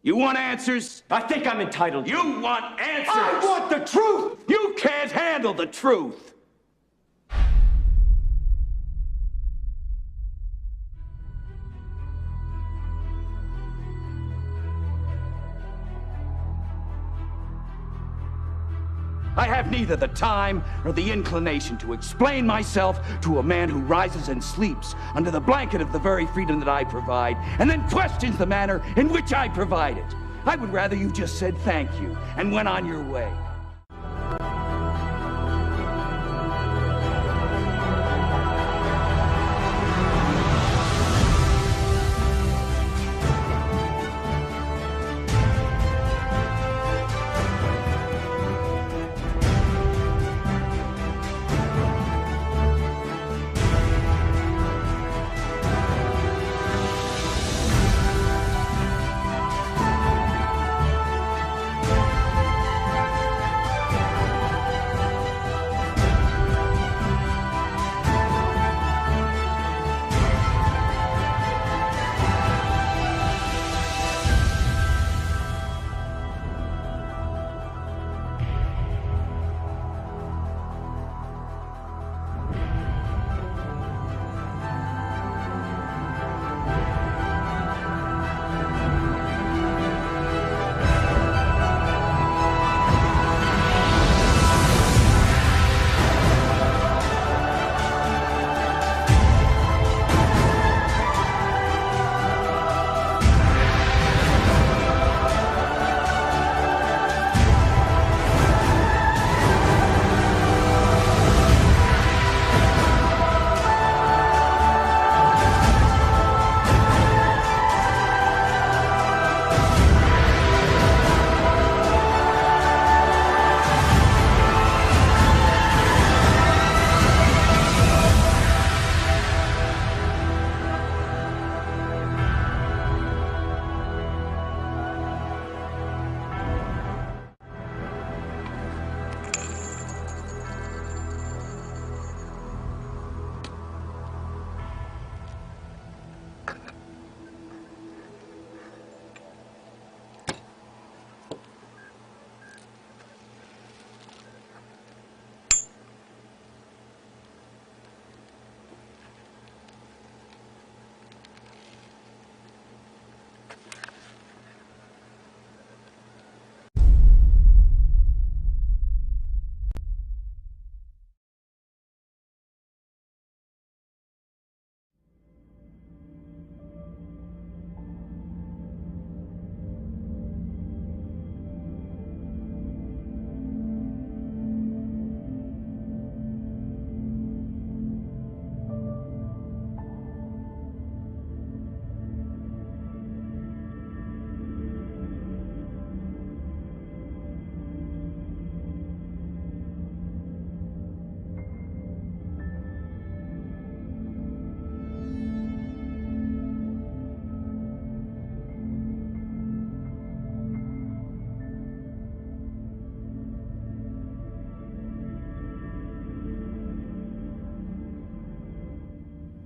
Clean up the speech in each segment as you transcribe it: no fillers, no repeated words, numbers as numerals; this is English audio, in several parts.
You want answers? I think I'm entitled. You want answers? I want the truth! You can't handle the truth! I have neither the time nor the inclination to explain myself to a man who rises and sleeps under the blanket of the very freedom that I provide, and then questions the manner in which I provide it. I would rather you just said thank you and went on your way.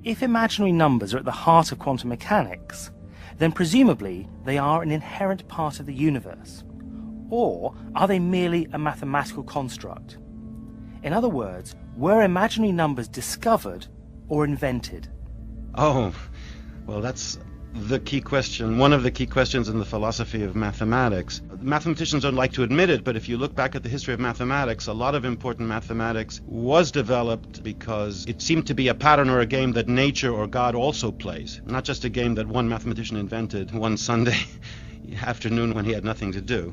If imaginary numbers are at the heart of quantum mechanics, then presumably they are an inherent part of the universe. Or are they merely a mathematical construct? In other words, were imaginary numbers discovered or invented? Oh, well, that's the key question, one of the key questions in the philosophy of mathematics. Mathematicians don't like to admit it, but if you look back at the history of mathematics, a lot of important mathematics was developed because it seemed to be a pattern or a game that nature or God also plays, not just a game that one mathematician invented one Sunday afternoon when he had nothing to do.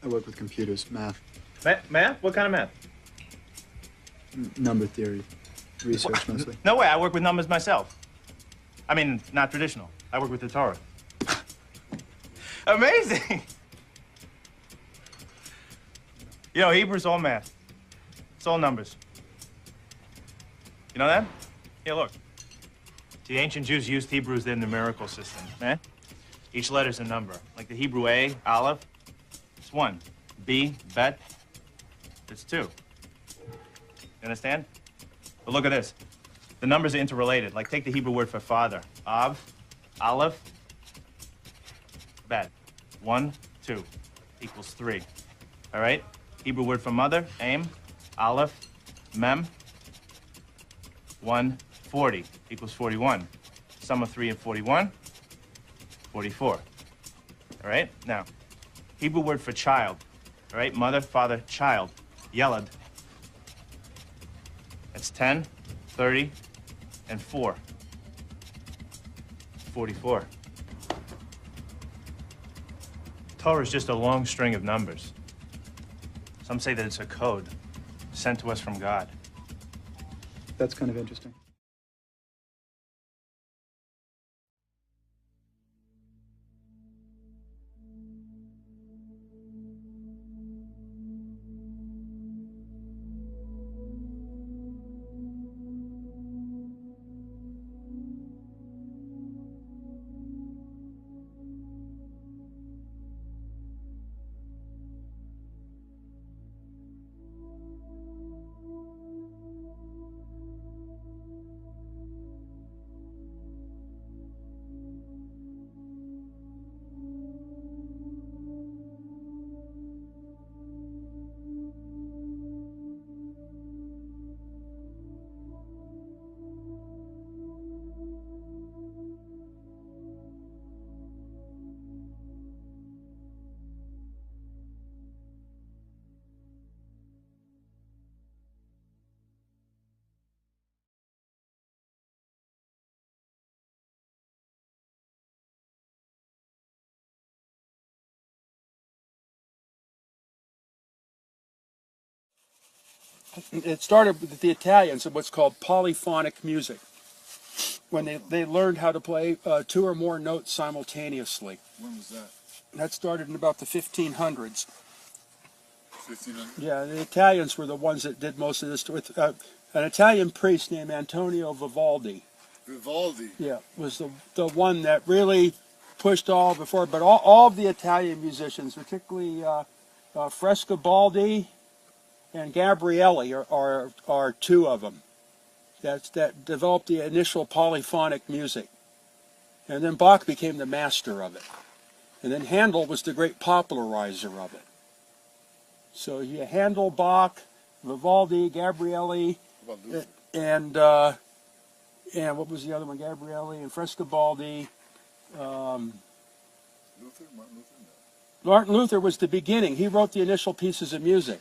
I work with computers, math. Math? What kind of math? Number theory. Research, mostly. No way, I work with numbers myself. I mean, not traditional. I work with the Torah. Amazing! You know, Hebrew's all math. It's all numbers. You know that? Here, look. The ancient Jews used Hebrew as their numerical system, man. Each letter's a number. Like the Hebrew A, Aleph, it's 1. B, Bet, it's 2. You understand? But look at this. The numbers are interrelated. Like, take the Hebrew word for father. Av, Aleph, Bet. 1, 2 equals 3. All right? Hebrew word for mother, Aim, Aleph, Mem. 1, 40 equals 41. Sum of 3 and 41, 44. All right? Now, Hebrew word for child. All right? Mother, father, child. Yelad. That's 10, 30, and 4. 44. Torah is just a long string of numbers. Some say that it's a code sent to us from God. That's kind of interesting. It started with the Italians in what's called polyphonic music, when they learned how to play 2 or more notes simultaneously. When was that? That started in about the 1500s. 1500? Yeah, the Italians were the ones that did most of this. With an Italian priest named Antonio Vivaldi. Vivaldi? Yeah, was the one that really pushed all before. But all of the Italian musicians, particularly Frescobaldi and Gabrielli are 2 of them that developed the initial polyphonic music. And then Bach became the master of it. And then Handel was the great popularizer of it. So you had Handel, Bach, Vivaldi, Gabrielli, and what was the other one? Gabrielli and Frescobaldi. Martin Luther? No. Martin Luther was the beginning. He wrote the initial pieces of music.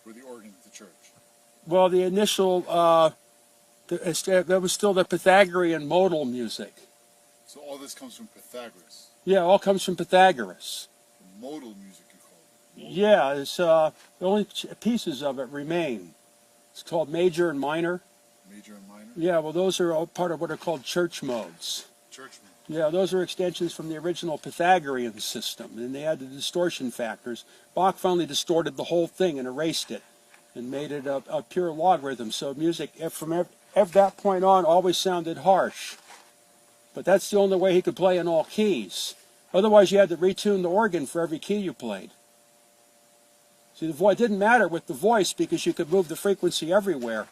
For the organ of the church. Well, the initial, that was still the Pythagorean modal music. So all this comes from Pythagoras? Yeah, all comes from Pythagoras. The modal music, you call it? Modal. Yeah, it's, the only pieces of it remain. It's called major and minor. Major and minor? Yeah, well, those are all part of what are called church modes. Church modes. Yeah, those are extensions from the original Pythagorean system, and they had the distortion factors. Bach finally distorted the whole thing and erased it and made it a pure logarithm. So music, from that point on, always sounded harsh. But that's the only way he could play in all keys. Otherwise, you had to retune the organ for every key you played. See, it didn't matter with the voice because you could move the frequency everywhere.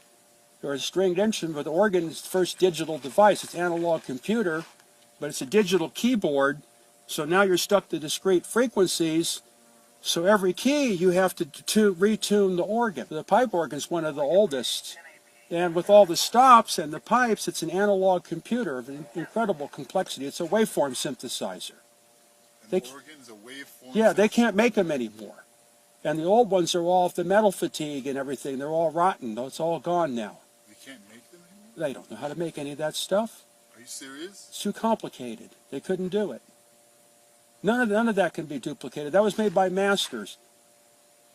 There was a stringed instrument, but the organ is the first digital device. It's an analog computer, but it's a digital keyboard. So now you're stuck to discrete frequencies. So every key you have to retune the organ. The pipe organ is one of the oldest. And with all the stops and the pipes, it's an analog computer of incredible complexity. It's a waveform synthesizer. And the organ is a waveform? Yeah, they can't make them anymore. And the old ones are all the metal fatigue and everything. They're all rotten. It's all gone now. They can't make them anymore? They don't know how to make any of that stuff. Are you serious? It's too complicated. They couldn't do it. None of that can be duplicated. That was made by masters.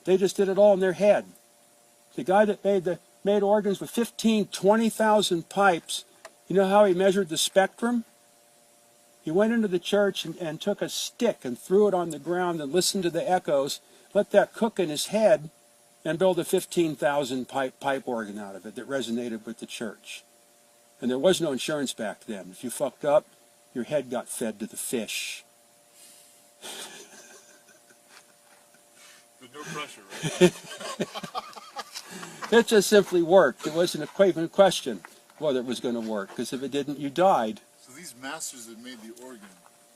They just did it all in their head. The guy that made organs with 20,000 pipes, you know how he measured the spectrum? He went into the church and took a stick and threw it on the ground and listened to the echoes, let that cook in his head, and build a 15,000 pipe organ out of it that resonated with the church. And there was no insurance back then. If you fucked up, your head got fed to the fish. But no pressure, right? It just simply worked. It wasn't even a question whether it was going to work, because if it didn't, you died. So these masters that made the organ,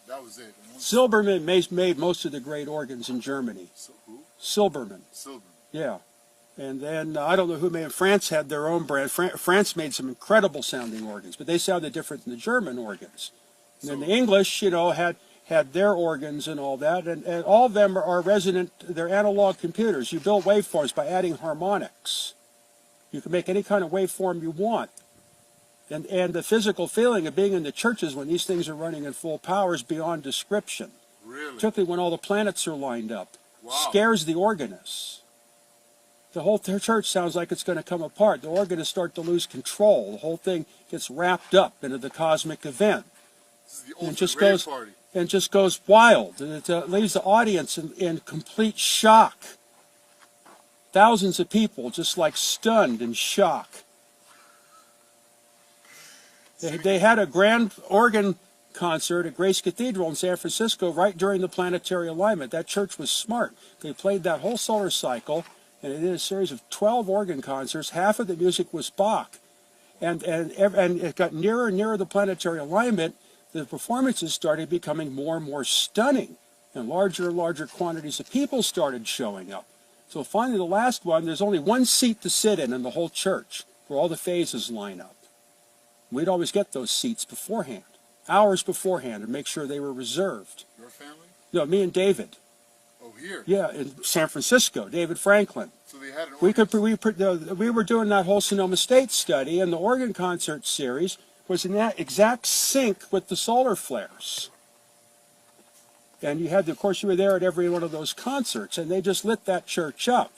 that was it. Silbermann made most of the great organs in Germany. So who? Silbermann. Silbermann. Yeah. And then, I don't know who made, France had their own brand. France made some incredible sounding organs, but they sounded different than the German organs. And then the English, you know, had their organs and all that, and all of them are resonant, they're analog computers. You build waveforms by adding harmonics. You can make any kind of waveform you want. And the physical feeling of being in the churches when these things are running in full power is beyond description. Really? Particularly when all the planets are lined up. Wow. Scares the organists. The whole church sounds like it's going to come apart. The organists start to lose control. The whole thing gets wrapped up into the cosmic event. This is the ultimate rave party. And just goes wild. And it leaves the audience in complete shock. Thousands of people just like stunned in shock. They had a grand organ concert at Grace Cathedral in San Francisco right during the planetary alignment. That church was smart. They played that whole solar cycle, and they did a series of 12 organ concerts. Half of the music was Bach. And it got nearer and nearer the planetary alignment. The performances started becoming more and more stunning, and larger quantities of people started showing up. So finally, the last one, there's only one seat to sit in the whole church, where all the phases line up. We'd always get those seats beforehand, hours beforehand, and make sure they were reserved. Your family? No, me and David. Oh, here? Yeah, in San Francisco, David Franklin. So they had an organ. We were doing that whole Sonoma State study, and the organ concert series was in that exact sync with the solar flares. And you had, of course, you were there at every one of those concerts, and they just lit that church up.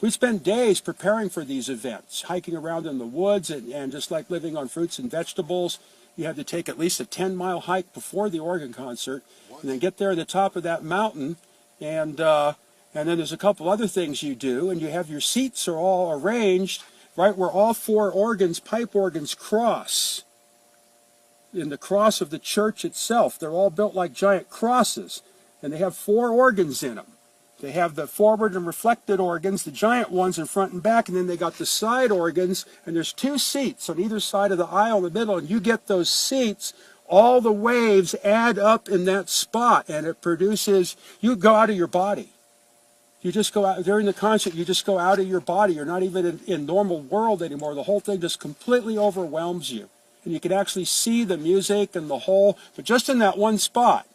We'd spend days preparing for these events, hiking around in the woods and just like living on fruits and vegetables. You had to take at least a 10-mile hike before the organ concert, and then get there at the top of that mountain, and then there's a couple other things you do, and you have your seats are all arranged right where all four organs, pipe organs, cross. In the cross of the church itself, they're all built like giant crosses, and they have four organs in them. They have the forward and reflected organs, the giant ones in front and back, and then they got the side organs, and there's two seats on either side of the aisle in the middle, and you get those seats, all the waves add up in that spot, and it produces, you go out of your body. You just go out, during the concert, you just go out of your body. You're not even in normal world anymore. The whole thing just completely overwhelms you. And you can actually see the music and the whole, but just in that one spot.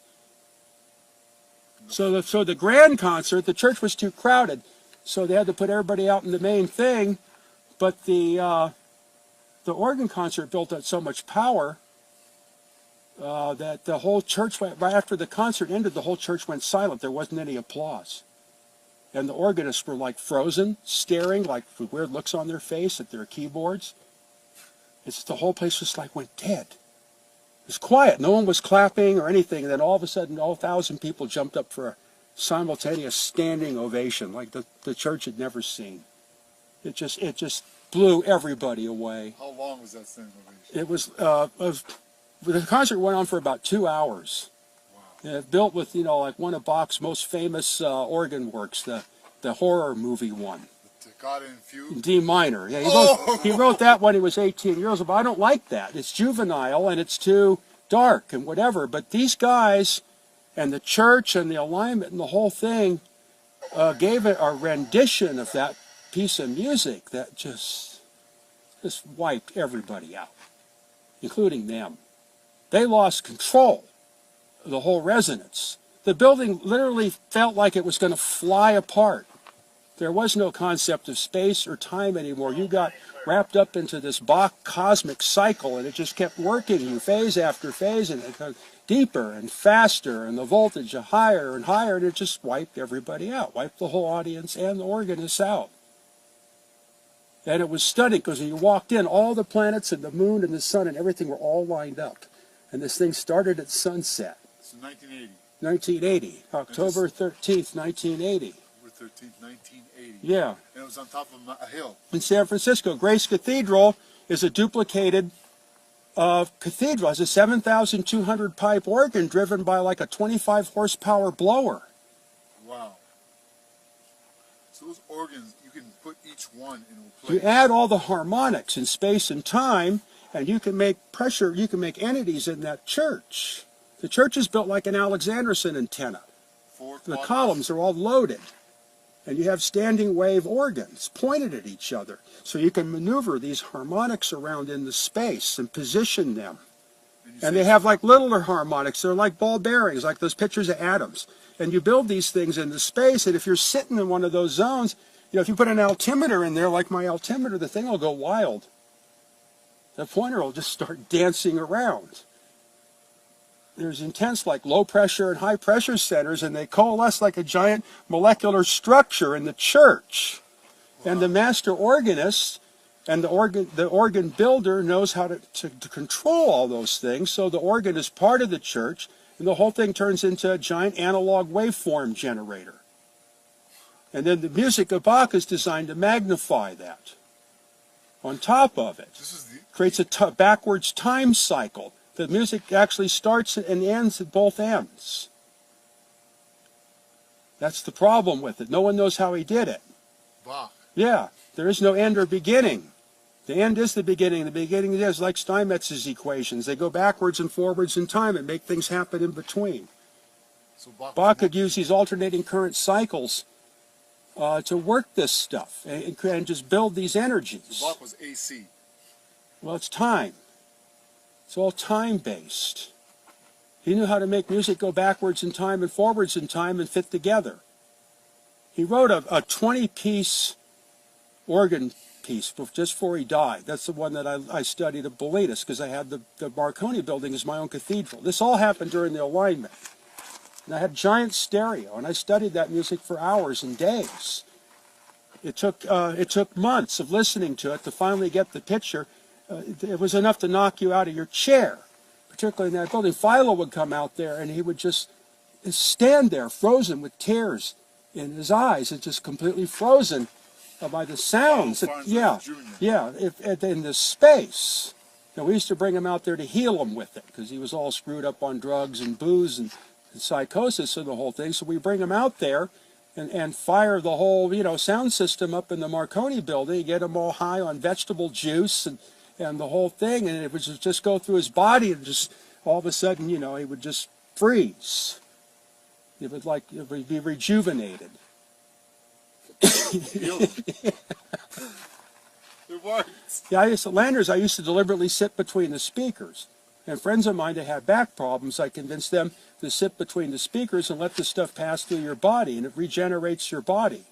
So the grand concert, the church was too crowded, so they had to put everybody out in the main thing. But the organ concert built up so much power that the whole church went, right after the concert ended, the whole church went silent. There wasn't any applause. And the organists were like frozen, staring like with weird looks on their face at their keyboards. It's the whole place just like went dead. It was quiet. No one was clapping or anything. And then all of a sudden, all 1,000 people jumped up for a simultaneous standing ovation, like the church had never seen. It just blew everybody away. How long was that standing ovation? The concert went on for about 2 hours. Wow. And it built with, like one of Bach's most famous organ works, the horror movie one. God in Fugue? D minor. Yeah, he wrote that when he was 18 years old, but I don't like that. It's juvenile and it's too dark and whatever. But these guys and the church and the alignment and the whole thing gave it a rendition of that piece of music that just wiped everybody out, including them. They lost control of the whole resonance. The building literally felt like it was going to fly apart. There was no concept of space or time anymore. You got wrapped up into this Bach cosmic cycle, and it just kept working you phase after phase, and it got deeper and faster, and the voltage higher and higher, and it just wiped everybody out, wiped the whole audience and the organists out. And it was stunning, because when you walked in, all the planets and the moon and the sun and everything were all lined up. And this thing started at sunset. So 1980. 1980, October 13th, 1980. October 13th, 1980. Yeah. And it was on top of a hill. In San Francisco, Grace Cathedral is a duplicated cathedral. It's a 7,200 pipe organ driven by like a 25 horsepower blower. Wow. So those organs, you can put each one in a place. You add all the harmonics in space and time, and you can make pressure, you can make entities in that church. The church is built like an Alexanderson antenna. The columns are all loaded. And you have standing wave organs pointed at each other. So you can maneuver these harmonics around in the space and position them. And they have like littler harmonics. They're like ball bearings, like those pictures of atoms. And you build these things into space, and if you're sitting in one of those zones, you know, if you put an altimeter in there, like my altimeter, the thing will go wild. The pointer will just start dancing around. There's intense, like low pressure and high pressure centers, and they coalesce like a giant molecular structure in the church. Wow. And the master organist and the organ builder knows how to control all those things. So the organ is part of the church, and the whole thing turns into a giant analog waveform generator. And then the music of Bach is designed to magnify that. On top of it, creates a backwards time cycle. The music actually starts and ends at both ends. That's the problem with it. No one knows how he did it. Bach. Yeah, there is no end or beginning. The end is the beginning. The beginning is like Steinmetz's equations. They go backwards and forwards in time and make things happen in between. So Bach could use these alternating current cycles to work this stuff and just build these energies. So Bach was AC. Well, it's time. It's all time-based. He knew how to make music go backwards in time and forwards in time and fit together. He wrote a 20-piece organ piece just before he died. That's the one that I studied at Boletus, because I had the Marconi building as my own cathedral. This all happened during the alignment. And I had giant stereo, and I studied that music for hours and days. It took months of listening to it to finally get the picture. It was enough to knock you out of your chair, particularly in that building. Philo would come out there, and he would just stand there frozen with tears in his eyes, and just completely frozen by the sounds. In the space. Now, we used to bring him out there to heal him with it, because he was all screwed up on drugs and booze and psychosis and the whole thing. So we bring him out there and fire the whole, sound system up in the Marconi building, get him all high on vegetable juice and the whole thing, and it would just go through his body, and just all of a sudden, he would just freeze. It would be rejuvenated. It works. Yeah, I used to deliberately sit between the speakers. And friends of mine that had back problems, I convinced them to sit between the speakers and let the stuff pass through your body, and it regenerates your body.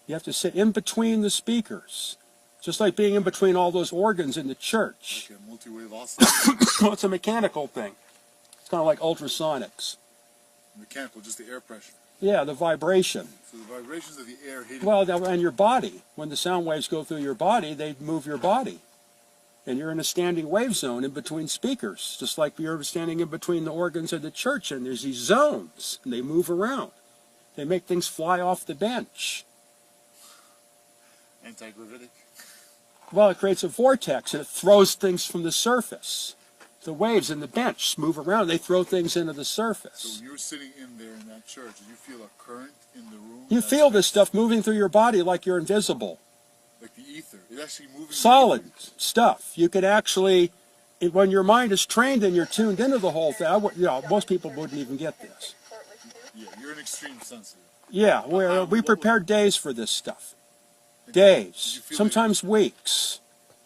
You have to sit in between the speakers. Just like being in between all those organs in the church. Like a multi-wave oscillator. Well, it's a mechanical thing. It's kind of like ultrasonics. Mechanical, just the air pressure. Yeah, the vibration. So the vibrations of the air hitting. Well, and your body. When the sound waves go through your body, they move your body. And you're in a standing wave zone in between speakers. Just like you're standing in between the organs of the church, and there's these zones, and they move around. They make things fly off the bench. Anti-gravitic. Well, it creates a vortex, and it throws things from the surface. The waves in the bench move around. They throw things into the surface. So when you were sitting in there in that church, did you feel a current in the room? You feel this stuff moving through your body like you're invisible. Like the ether. It actually moving. Solid stuff. You could actually, when your mind is trained and you're tuned into the whole thing, most people wouldn't even get this. Yeah, you're an extreme sensitive. Yeah, we prepared days for this stuff. Days, sometimes weeks,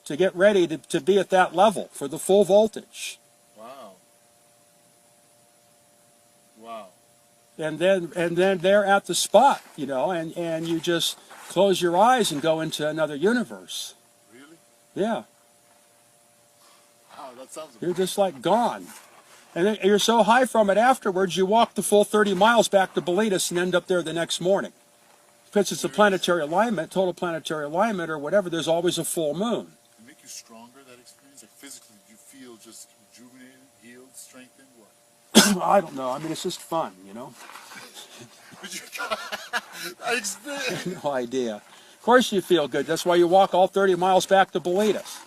to get ready to be at that level for the full voltage. Wow. Wow. and then they're at the spot, you know, and you just close your eyes and go into another universe. Really? Yeah. Wow, that sounds You're just like gone. And then you're so high from it afterwards, you walk the full 30 miles back to Bilitis and end up there the next morning. Because it's a planetary alignment, total planetary alignment or whatever, there's always a full moon. It make you stronger, that experience? Like physically, do you feel just rejuvenated, healed, strengthened, what? I don't know. I mean, it's just fun, you know? But you got that experience. No idea. Of course you feel good. That's why you walk all 30 miles back to Bilitis.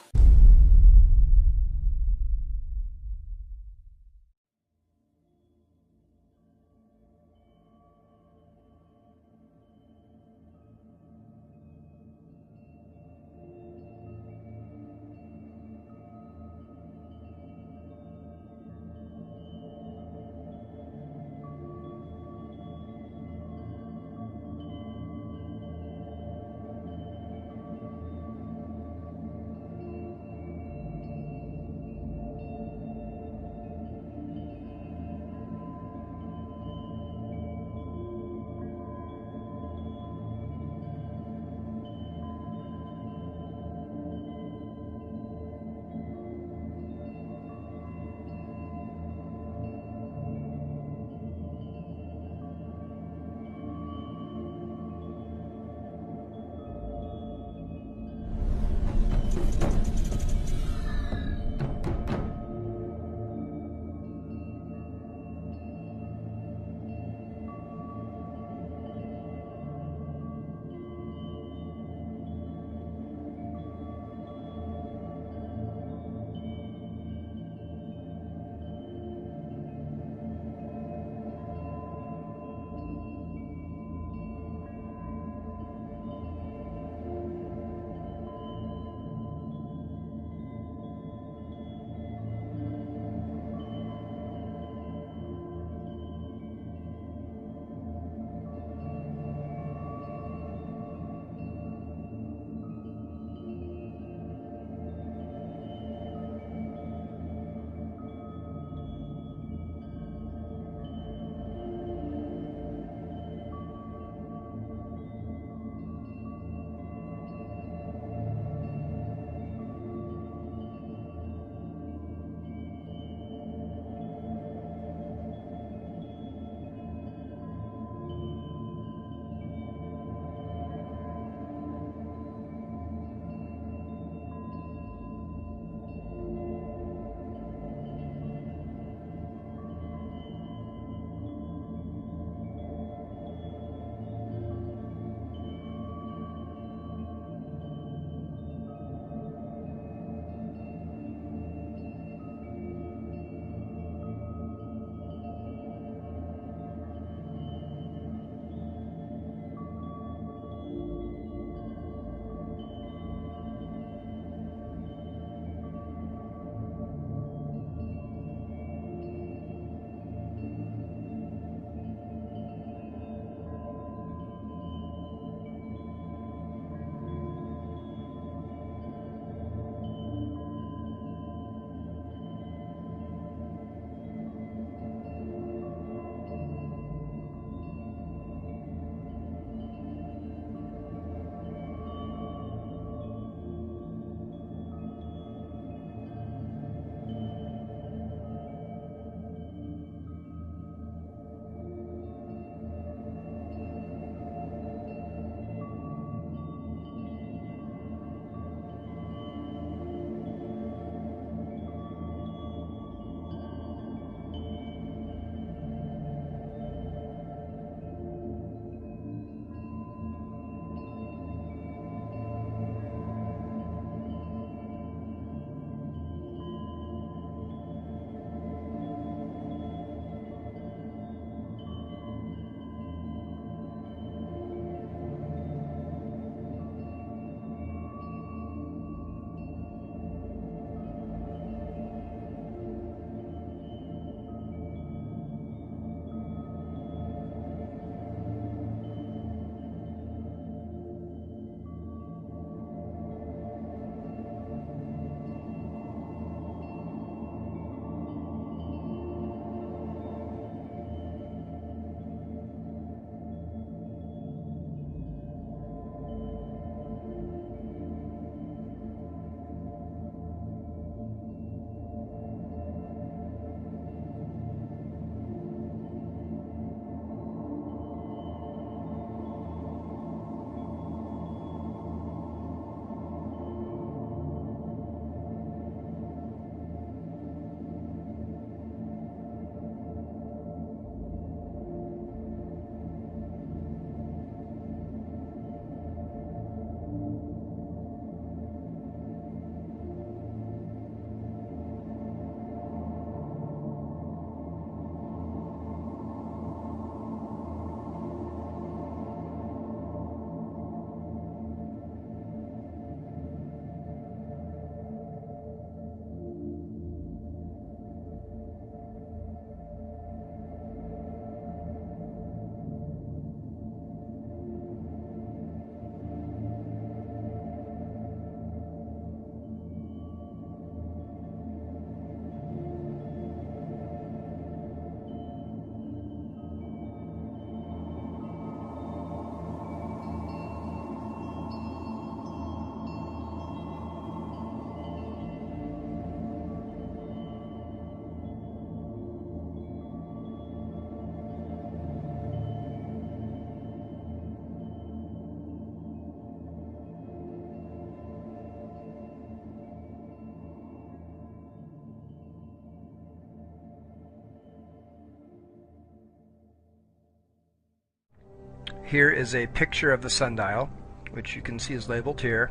Here is a picture of the sundial, which you can see is labeled here,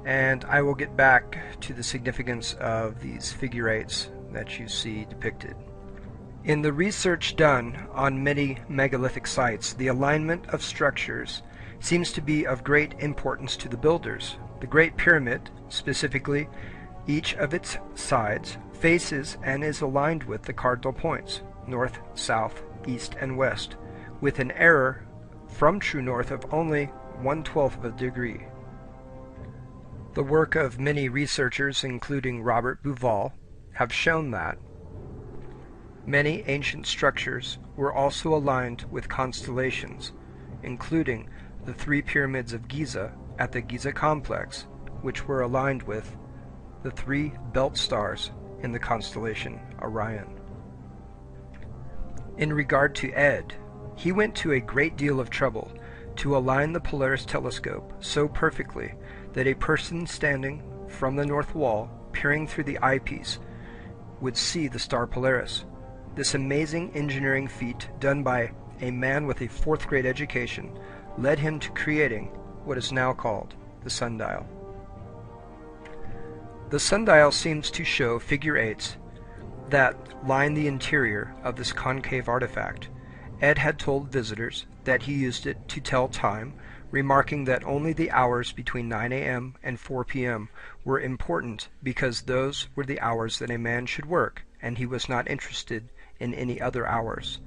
and I will get back to the significance of these figure eights that you see depicted. In the research done on many megalithic sites, the alignment of structures seems to be of great importance to the builders. The Great Pyramid, specifically, each of its sides faces and is aligned with the cardinal points, north, south, east, and west, with an error from true north of only 1/12 of a degree. The work of many researchers, including Robert Bouval, have shown that many ancient structures were also aligned with constellations, including the 3 pyramids of Giza at the Giza complex, which were aligned with the 3 belt stars in the constellation Orion. In regard to Ed, he went to a great deal of trouble to align the Polaris telescope so perfectly that a person standing from the north wall, peering through the eyepiece, would see the star Polaris. This amazing engineering feat, done by a man with a 4th grade education, led him to creating what is now called the sundial. The sundial seems to show figure eights that line the interior of this concave artifact. Ed had told visitors that he used it to tell time, remarking that only the hours between 9 a.m. and 4 p.m. were important because those were the hours that a man should work, and he was not interested in any other hours.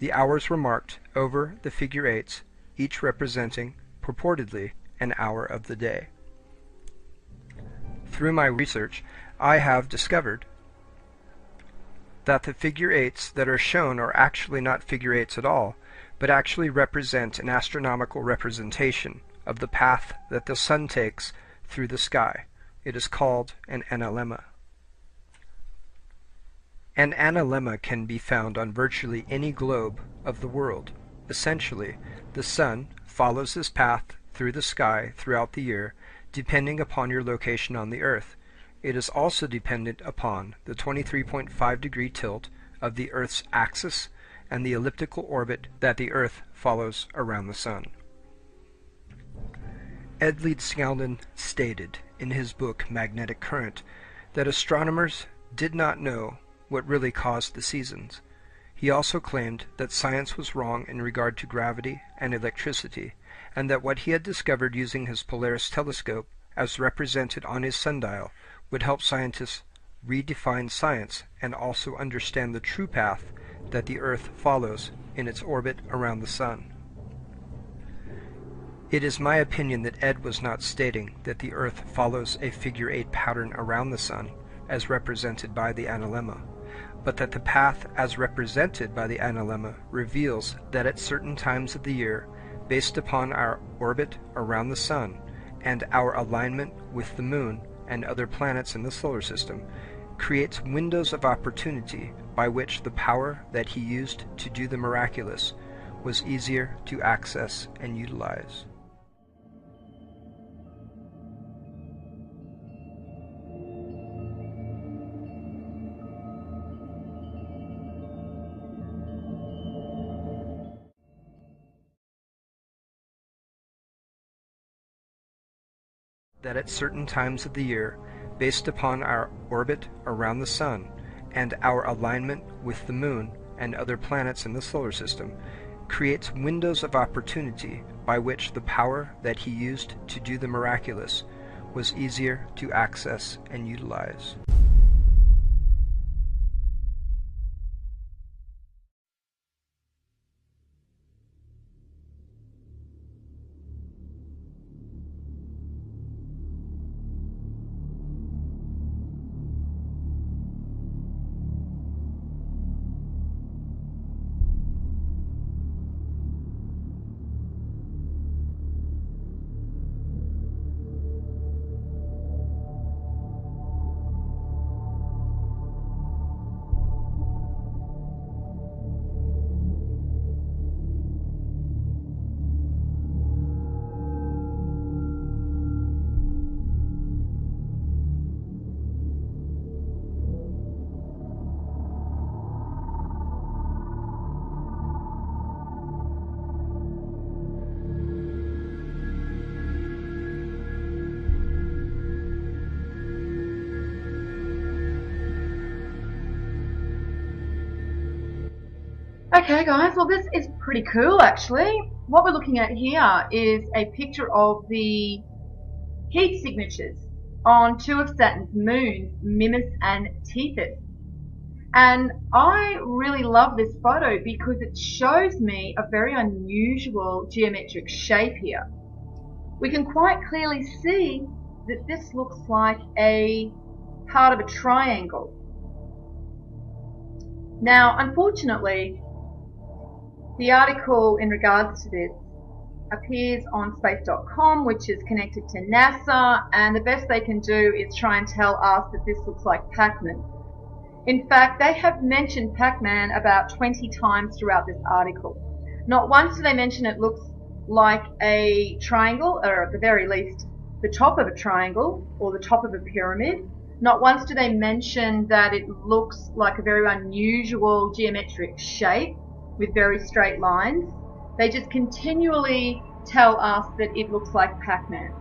The hours were marked over the figure eights, each representing, purportedly, an hour of the day. Through my research, I have discovered that the figure eights that are shown are actually not figure eights at all, but actually represent an astronomical representation of the path that the sun takes through the sky. It is called an analemma. An analemma can be found on virtually any globe of the world. Essentially, the sun follows this path through the sky throughout the year, depending upon your location on the Earth. It is also dependent upon the 23.5 degree tilt of the Earth's axis and the elliptical orbit that the Earth follows around the Sun. Ed Leedskalnin stated in his book Magnetic Current that astronomers did not know what really caused the seasons. He also claimed that science was wrong in regard to gravity and electricity, and that what he had discovered using his Polaris telescope, as represented on his sundial, would help scientists redefine science and also understand the true path that the Earth follows in its orbit around the Sun. It is my opinion that Ed was not stating that the Earth follows a figure eight pattern around the Sun, as represented by the analemma, but that the path as represented by the analemma reveals that at certain times of the year, based upon our orbit around the Sun and our alignment with the Moon and other planets in the solar system, creates windows of opportunity by which the power that he used to do the miraculous was easier to access and utilize. That at certain times of the year, based upon our orbit around the Sun and our alignment with the Moon and other planets in the solar system, creates windows of opportunity by which the power that he used to do the miraculous was easier to access and utilize. Okay guys, well this is pretty cool actually. What we're looking at here is a picture of the heat signatures on two of Saturn's moons, Mimas and Tethys. And I really love this photo because it shows me a very unusual geometric shape here. We can quite clearly see that this looks like a part of a triangle. Now, unfortunately, the article in regards to this appears on space.com, which is connected to NASA, and the best they can do is try and tell us that this looks like Pac-Man. In fact, they have mentioned Pac-Man about 20 times throughout this article. Not once do they mention it looks like a triangle, or at the very least, the top of a triangle, or the top of a pyramid. Not once do they mention that it looks like a very unusual geometric shape with very straight lines. They just continually tell us that it looks like Pac-Man.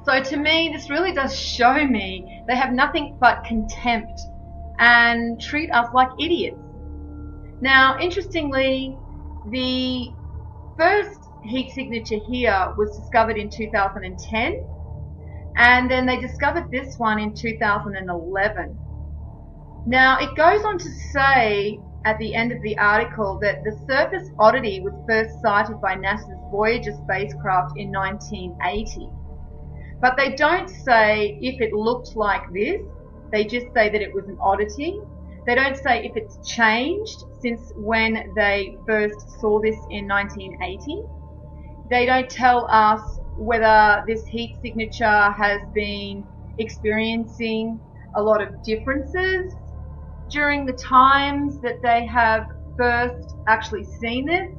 So to me, this really does show me they have nothing but contempt and treat us like idiots. Now, interestingly, the first heat signature here was discovered in 2010, and then they discovered this one in 2011. Now, it goes on to say at the end of the article that the surface oddity was first sighted by NASA's Voyager spacecraft in 1980. But they don't say if it looked like this, they just say that it was an oddity. They don't say if it's changed since when they first saw this in 1980. They don't tell us whether this heat signature has been experiencing a lot of differences during the times that they have first actually seen this.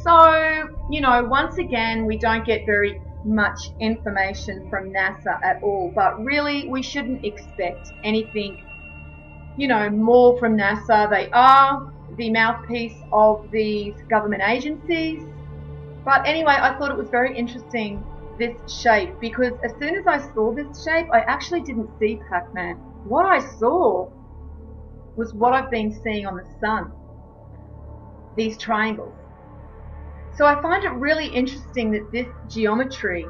So, you know, once again, we don't get very much information from NASA at all, but really we shouldn't expect anything, you know, more from NASA. They are the mouthpiece of these government agencies. But anyway, I thought it was very interesting, this shape, because as soon as I saw this shape, I actually didn't see Pac-Man. What I saw was what I've been seeing on the sun, these triangles. So I find it really interesting that this geometry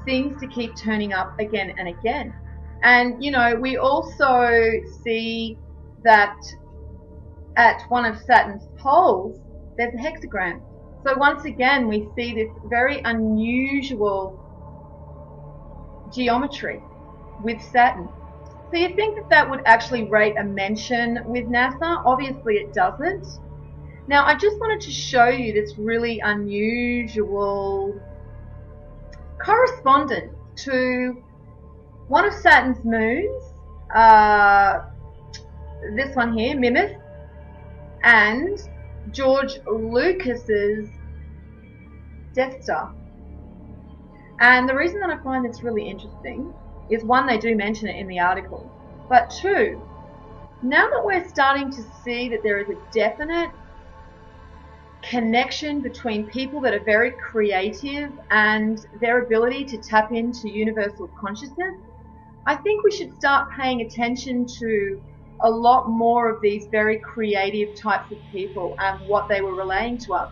seems to keep turning up again and again. And, you know, we also see that at one of Saturn's poles, there's a hexagram. So once again, we see this very unusual geometry with Saturn. So you think that that would actually rate a mention with NASA? Obviously it doesn't. Now I just wanted to show you this really unusual correspondence to one of Saturn's moons, this one here, Mimas, and George Lucas's Death Star. And the reason that I find this really interesting is, one, they do mention it in the article, but two, now that we're starting to see that there is a definite connection between people that are very creative and their ability to tap into universal consciousness, I think we should start paying attention to a lot more of these very creative types of people and what they were relaying to us.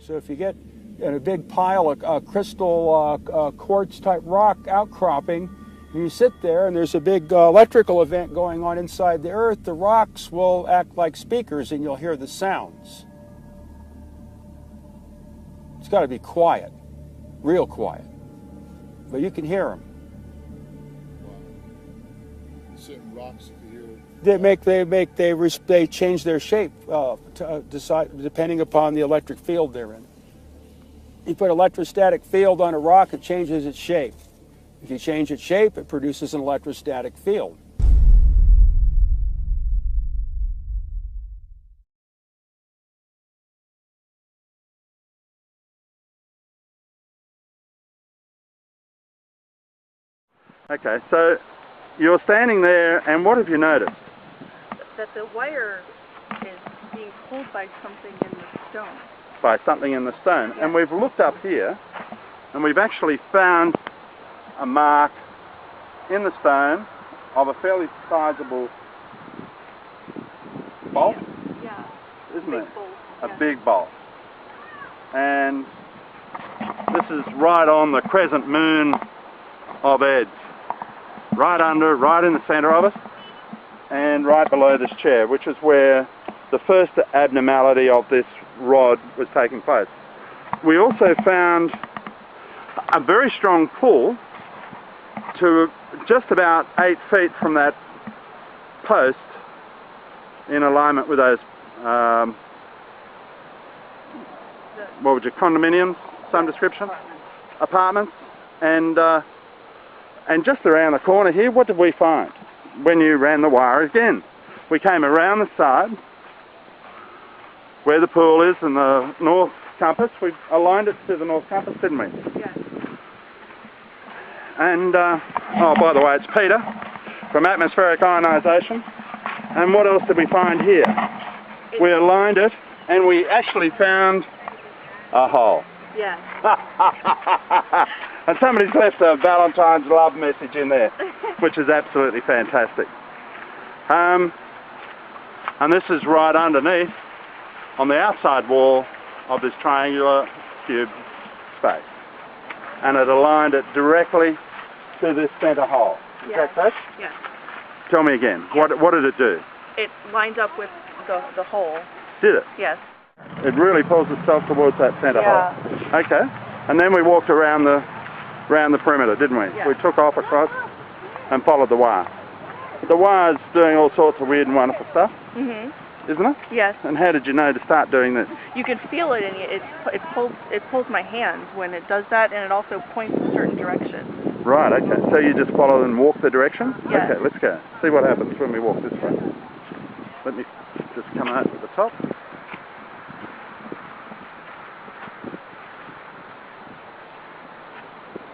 So if you get in a big pile of crystal quartz type rock outcropping, and you sit there and there's a big electrical event going on inside the earth, the rocks will act like speakers and you'll hear the sounds. It's got to be quiet, real quiet, but you can hear them. Wow. Certain rocks you can hear. They change their shape depending upon the electric field they're in. You put an electrostatic field on a rock, it changes its shape. If you change its shape, it produces an electrostatic field. Okay, so you're standing there, and what have you noticed? That the wire is being pulled by something in the stone. By something in the stone. Yeah. And we've looked up here, and we've actually found a mark in the stone of a fairly sizable bolt. Yeah. Isn't it? Bolt. A big bolt. And this is right on the crescent moon of Eds. Right in the centre of us, and right below this chair, which is where the first abnormality of this rod was taking place. We also found a very strong pull to just about 8 feet from that post in alignment with those, what would you, condominiums, some description? Apartments. And just around the corner here, what did we find when you ran the wire again? We came around the side where the pool is and the north compass. We aligned it to the north compass, didn't we? Yes. And, oh, by the way, it's Peter from Atmospheric Ionisation. And what else did we find here? We aligned it and we actually found a hole. Yeah. And somebody's left a Valentine's love message in there, which is absolutely fantastic. And this is right underneath, on the outside wall of this triangular cube space. And it aligned it directly to this centre hole. Is that correct? Yes. Tell me again, what did it do? It lined up with the hole. Did it? Yes. It really pulls itself towards that centre hole. Okay. And then we walked around the perimeter, didn't we? Yeah. We took off across and followed the wire. The wire's doing all sorts of weird and wonderful stuff, isn't it? Yes. And how did you know to start doing this? You can feel it, and it pulls my hand when it does that, and it also points in certain directions. Right. Okay. So you just follow and walk the direction? Yes. Okay. Let's go. See what happens when we walk this way. Let me just come out to the top.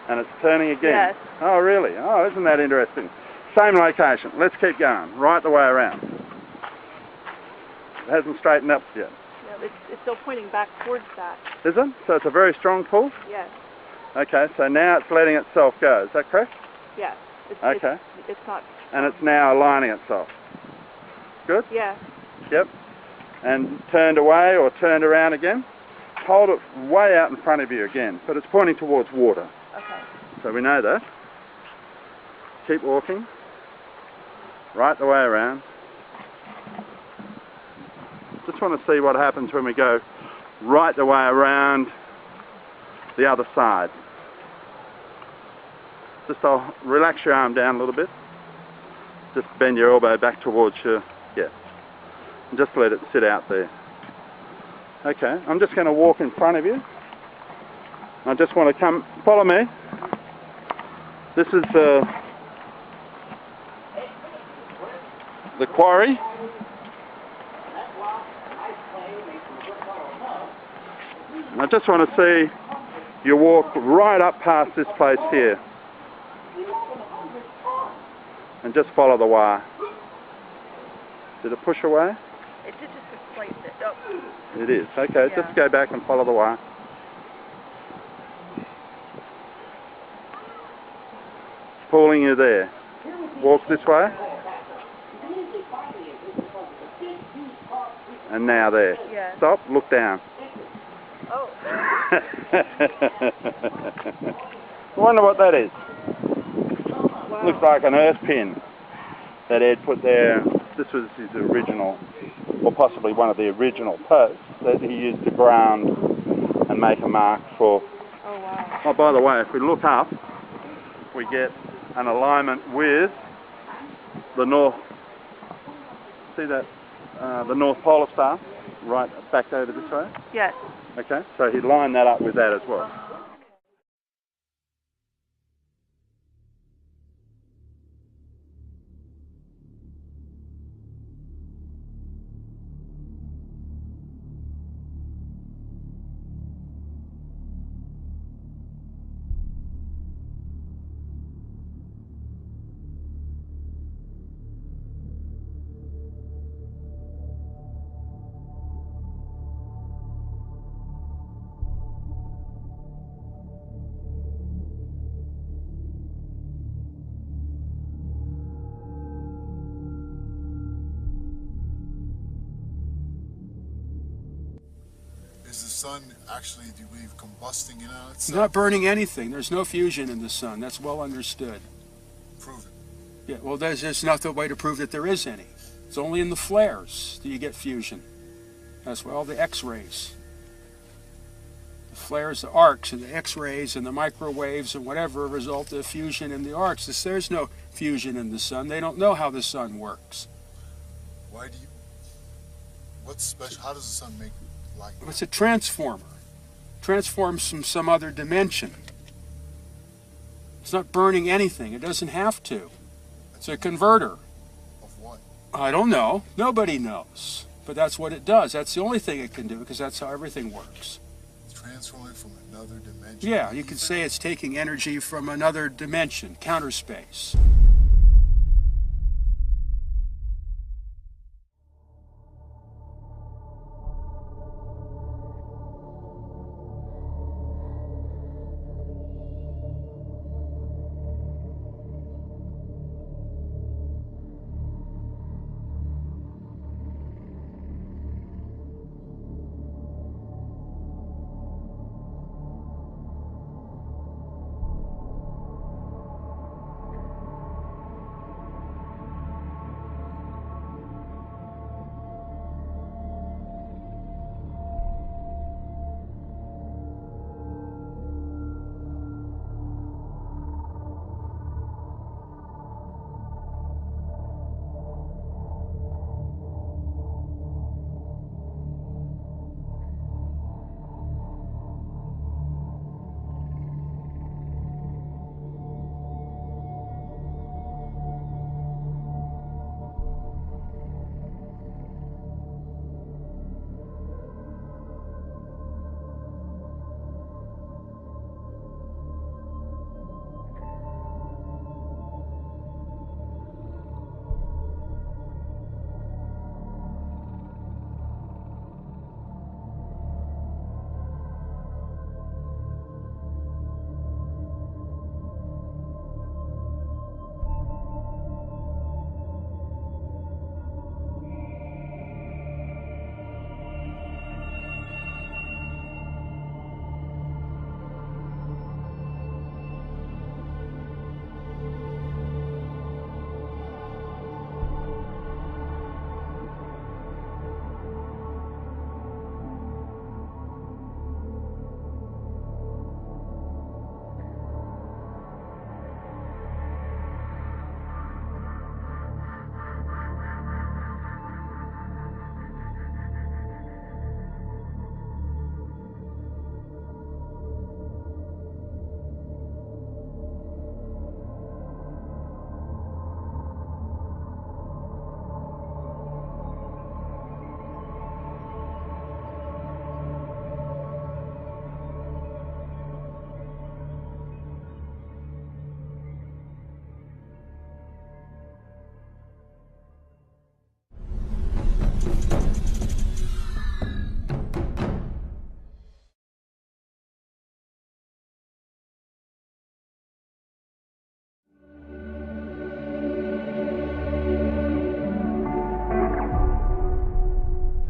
And it's turning again. Yes. Oh, really? Oh, isn't that interesting? Same location. Let's keep going. Right the way around. It hasn't straightened up yet. Yeah, it's still pointing back towards that. Is it? So it's a very strong pull? Yes. Okay, so now it's letting itself go. Is that correct? Yes. Okay. It's not... And it's now aligning itself. Good? Yes. Yep. And turned away or turned around again. Hold it way out in front of you again, but it's pointing towards water. Okay. So we know that. Keep walking. Right the way around. Just want to see what happens when we go right the way around the other side. Just I'll relax your arm down a little bit. Just bend your elbow back towards you. Yeah. And just let it sit out there. Okay, I'm just going to walk in front of you. I just want to come, follow me. This is the quarry. I just want to see you walk right up past this place here and just follow the wire. Did it push away? It did just slice it. Oh. It is. Okay, Yeah. just go back and follow the wire. Pulling you there. Walk this way. And now there. Yeah. Stop, look down. Oh. I wonder what that is. Wow. Looks like an earth pin that Ed put there. This was his original, or possibly one of the original posts that he used to ground and make a mark for. Oh, wow. Oh, by the way, if we look up, we get an alignment with the north. See that? The North Polar Star, right back over this way? Yes. Okay, so he lined that up with that as well. Is the sun actually, do you believe, combusting in on It's itself? not burning anything. There's no fusion in the sun. That's well understood. Prove it. Yeah, well, there's just not the way to prove that there is any. It's only in the flares that you get fusion. That's why all the X-rays. The flares, the arcs, and the X-rays, and the microwaves, and whatever result of fusion in the arcs. There's no fusion in the sun. They don't know how the sun works. Why do you, what's special, how does the sun make light? It's a transformer. Transforms from some other dimension. It's not burning anything. It doesn't have to. It's a converter. Of what? I don't know. Nobody knows. But that's what it does. That's the only thing it can do, because that's how everything works. Transforming from another dimension? Yeah, you could say it's taking energy from another dimension, counter space.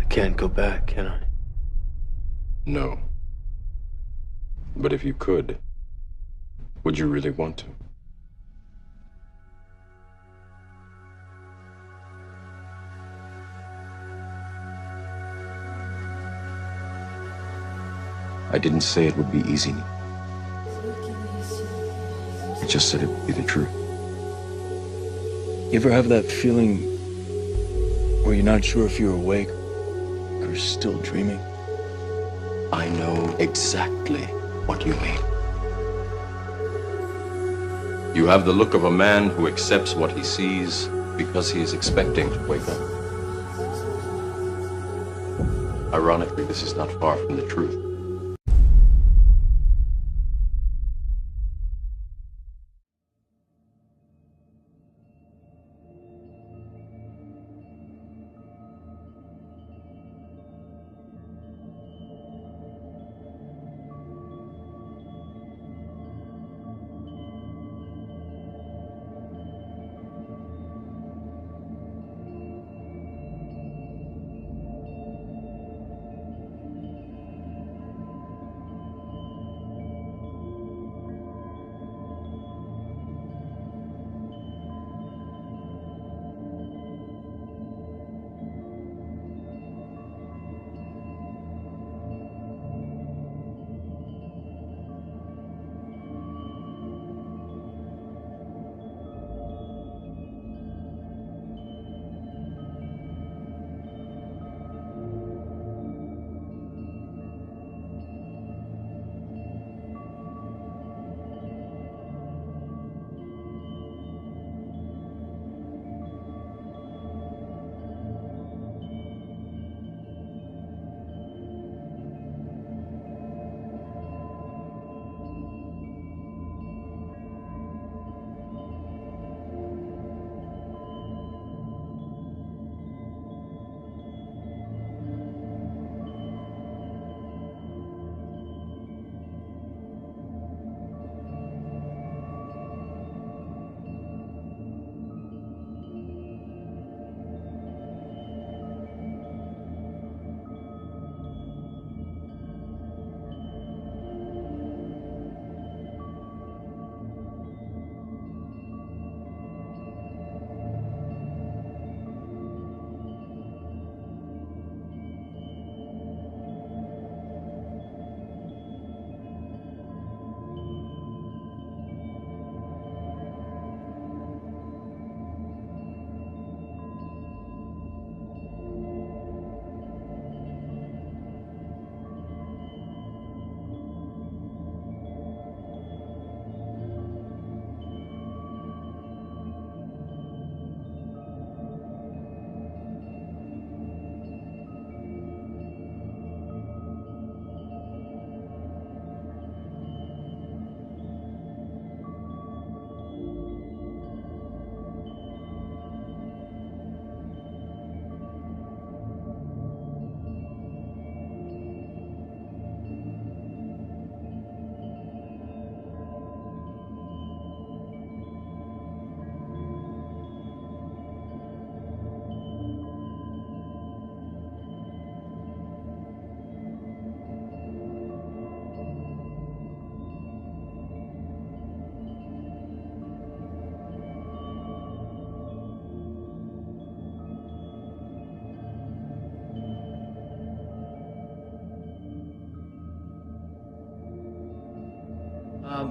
Can't go back, can I? No. But if you could, would you really want to? I didn't say it would be easy. I just said it would be the truth. You ever have that feeling where you're not sure if you're awake or still dreaming? I know exactly what you mean. You have the look of a man who accepts what he sees because he is expecting to wake up. Ironically, this is not far from the truth.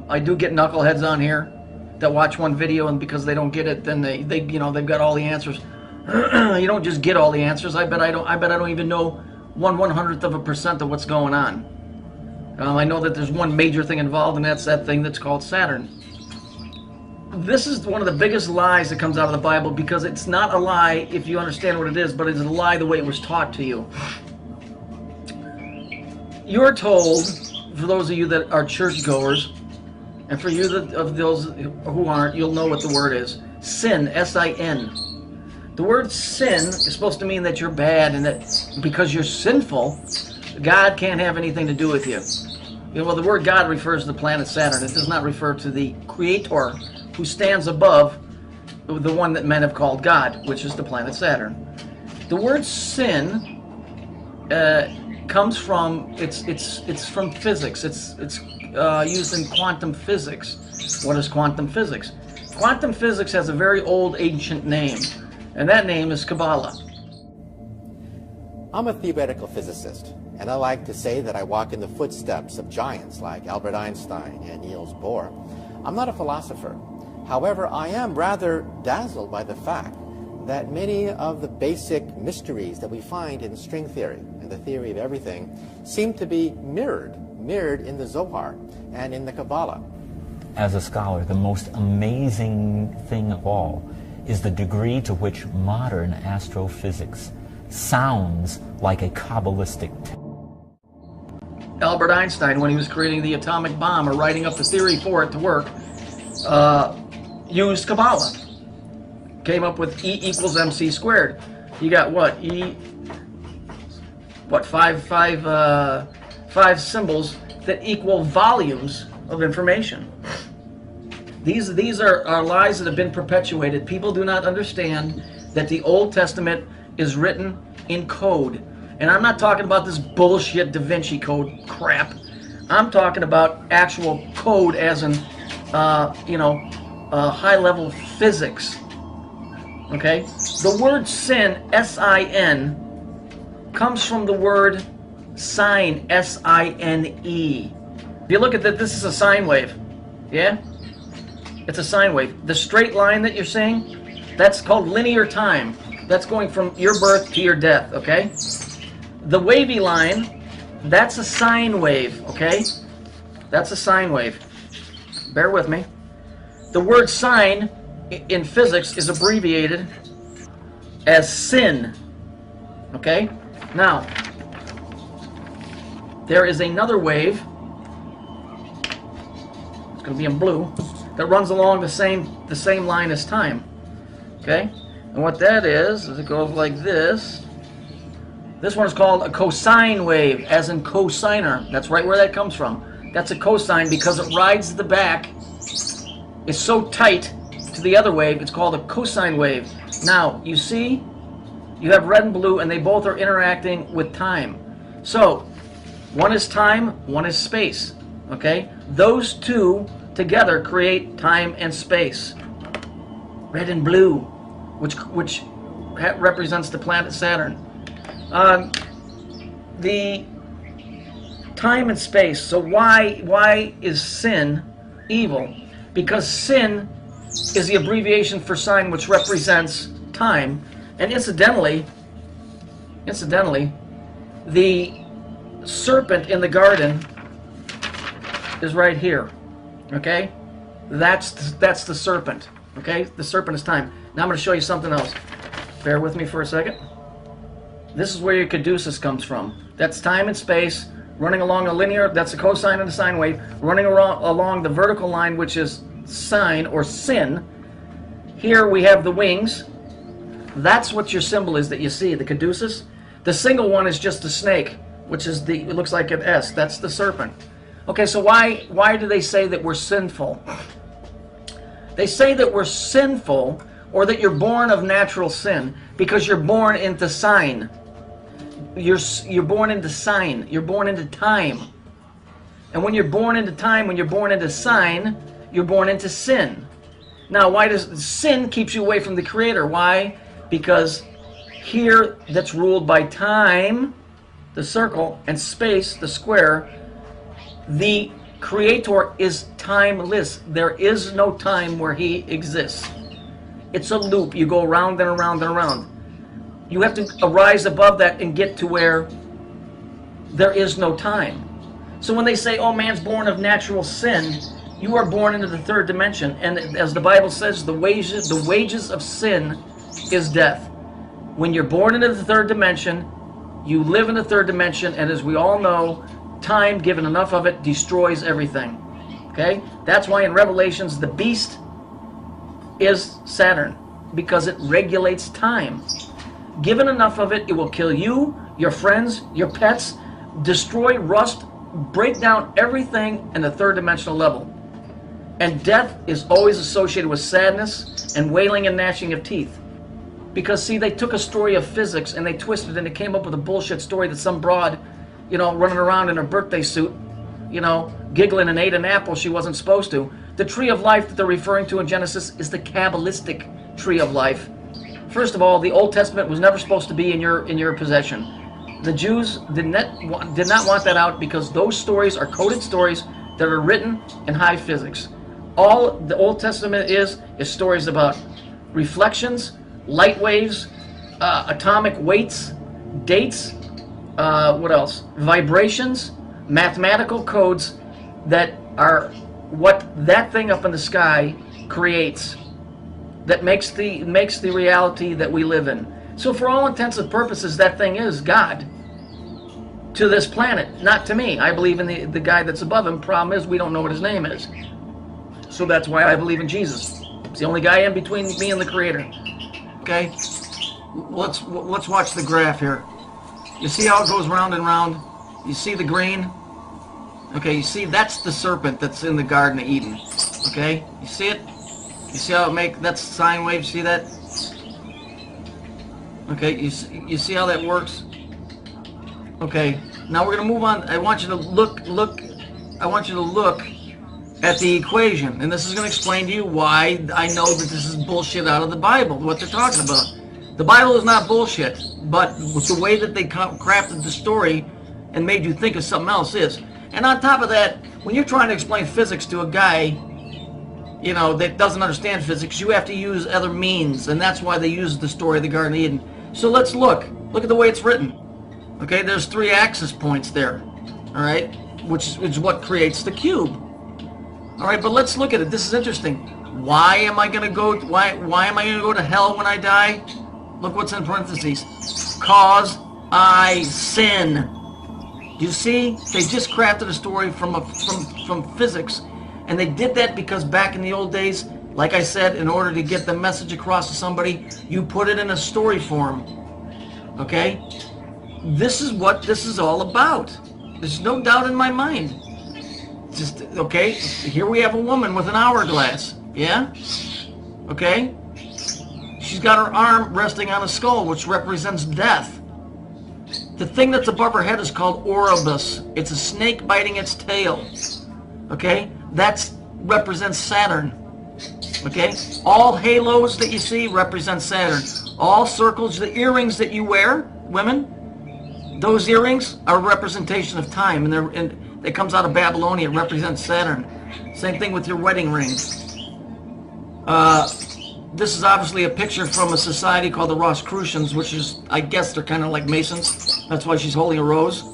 I do get knuckleheads on here that watch one video, and because they don't get it, then they you know, they've got all the answers. You don't just get all the answers. I bet I don't even know 1/100% of what's going on. I know that there's one major thing involved, and that's that thing that's called Saturn. This is one of the biggest lies that comes out of the Bible, because it's not a lie if you understand what it is, but it's a lie the way it was taught to you. You're told, for those of you that are churchgoers, and for you of those who aren't, you'll know what the word is. Sin, S-I-N. The word sin is supposed to mean that you're bad, and that because you're sinful, God can't have anything to do with you. You know, well, the word God refers to the planet Saturn. It does not refer to the Creator, who stands above the one that men have called God, which is the planet Saturn. The word sin comes from, it's from physics. It's used in quantum physics. What is quantum physics? Quantum physics has a very old, ancient name, and that name is Kabbalah. I'm a theoretical physicist, and I like to say that I walk in the footsteps of giants like Albert Einstein and Niels Bohr. I'm not a philosopher. However, I am rather dazzled by the fact that many of the basic mysteries that we find in string theory and the theory of everything seem to be mirrored in the Zohar and in the Kabbalah. As a scholar, the most amazing thing of all is the degree to which modern astrophysics sounds like a Kabbalistic tale. Albert Einstein, when he was creating the atomic bomb or writing up the theory for it to work, used Kabbalah. Came up with E equals MC squared. You got what? Five symbols that equal volumes of information. These are lies that have been perpetuated. People do not understand that the Old Testament is written in code. And I'm not talking about this bullshit Da Vinci Code crap. I'm talking about actual code as in, high-level physics. Okay? The word sin, S-I-N, comes from the word sine, S-I-N-E. If you look at that, this is a sine wave. Yeah? It's a sine wave. The straight line that you're seeing, that's called linear time. That's going from your birth to your death, okay? The wavy line, that's a sine wave, okay? That's a sine wave. Bear with me. The word sine in physics is abbreviated as sin, okay? Now, there is another wave, it's going to be in blue, that runs along the same line as time, okay? And what that is it goes like this. This one is called a cosine wave, as in cosigner. That's right where that comes from. That's a cosine because it rides the back. It's so tight to the other wave, it's called a cosine wave. Now, you see, you have red and blue, and they both are interacting with time. So, one is time, one is space. Okay? Those two together create time and space. Red and blue, which represents the planet Saturn. The time and space. So why is sin evil? Because sin is the abbreviation for sine, which represents time, and incidentally, the serpent in the garden is right here. Okay, that's the serpent. Okay, the serpent is time. Now I'm going to show you something else. Bear with me for a second. This is where your caduceus comes from. That's time and space running along a linear, that's a cosine and a sine wave, running along the vertical line, which is sine or sin. Here we have the wings. That's what your symbol is that you see, the caduceus. The single one is just a snake, which is it looks like an S. That's the serpent. Okay, so why do they say that we're sinful? They say that we're sinful, or that you're born of natural sin, because you're born into sine. You're born into sine. You're born into time. And when you're born into time, when you're born into sine, you're born into sin. Now, why does sin keeps you away from the Creator? Why? Because here, that's ruled by time, the circle, and space, the square. The Creator is timeless. There is no time where He exists. It's a loop. You go around and around and around. You have to arise above that and get to where there is no time. So when they say, oh, man's born of natural sin, you are born into the third dimension. And as the Bible says, the wages of sin is death. When you're born into the third dimension, you live in the third dimension, and as we all know, time, given enough of it, destroys everything. Okay? That's why in Revelations, the beast is Saturn, because it regulates time. Given enough of it, it will kill you, your friends, your pets, destroy, rust, break down everything in the third dimensional level. And death is always associated with sadness and wailing and gnashing of teeth. Because, see, they took a story of physics and they twisted it and they came up with a bullshit story that some broad, running around in her birthday suit, giggling and ate an apple she wasn't supposed to. The tree of life that they're referring to in Genesis is the Kabbalistic tree of life. First of all, the Old Testament was never supposed to be in your possession. The Jews did not want that out because those stories are coded stories that are written in high physics. All the Old Testament is stories about reflections, light waves, atomic weights, dates, what else? Vibrations, mathematical codes that are what that thing up in the sky creates, that makes the reality that we live in. So for all intents and purposes, that thing is God to this planet, not to me. I believe in the guy that's above him. Problem is, we don't know what his name is. So that's why I believe in Jesus. It's the only guy in between me and the Creator. Okay? Let's watch the graph here. You see how it goes round and round? You see the green? Okay, you see that's the serpent that's in the Garden of Eden. Okay? You see it? You see how that's sine wave, see that? Okay, you see how that works? Okay, now we're going to move on. I want you to look at the equation, and this is going to explain to you why I know that this is bullshit out of the Bible, what they're talking about. The Bible is not bullshit, but with the way that they crafted the story and made you think of something else is. And on top of that, when you're trying to explain physics to a guy, you know, that doesn't understand physics, you have to use other means, and that's why they use the story of the Garden of Eden. So let's look at the way it's written. Okay, there's 3 axis points there, all right, which is what creates the cube. All right, but let's look at it. This is interesting. Why am I going to go? Why am I going to go to hell when I die? Look what's in parentheses. Cause I sin. You see, they just crafted a story from physics, and they did that because back in the old days, like I said, in order to get the message across to somebody, you put it in a story form. Okay? This is what this is all about. There's no doubt in my mind. Just, okay, here we have a woman with an hourglass. Yeah? Okay? She's got her arm resting on a skull, which represents death. The thing that's above her head is called Oribus. It's a snake biting its tail. Okay? That represents Saturn. Okay? All halos that you see represent Saturn. All circles, the earrings that you wear, women, those earrings are a representation of time, and it comes out of Babylonia. It represents Saturn. Same thing with your wedding ring. This is obviously a picture from a society called the Rosicrucians, which is, I guess they're kind of like Masons. That's why she's holding a rose.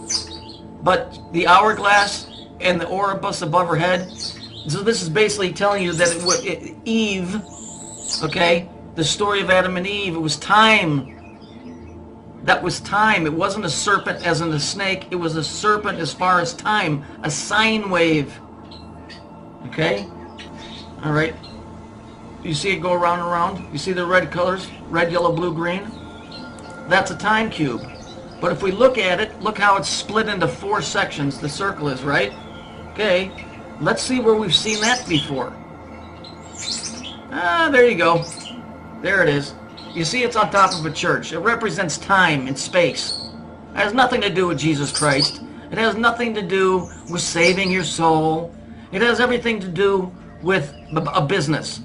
But the hourglass and the Oribus above her head, so this is basically telling you that Eve, okay, the story of Adam and Eve, it was time. That was time. It wasn't a serpent as in a snake. It was a serpent as far as time. A sine wave. Okay? All right. You see it go around and around? You see the red colors? Red, yellow, blue, green? That's a time cube. But if we look at it, look how it's split into 4 sections. The circle is, right? Okay. Let's see where we've seen that before. Ah, there you go. There it is. You see it's on top of a church. It represents time and space. It has nothing to do with Jesus Christ. It has nothing to do with saving your soul. It has everything to do with a business.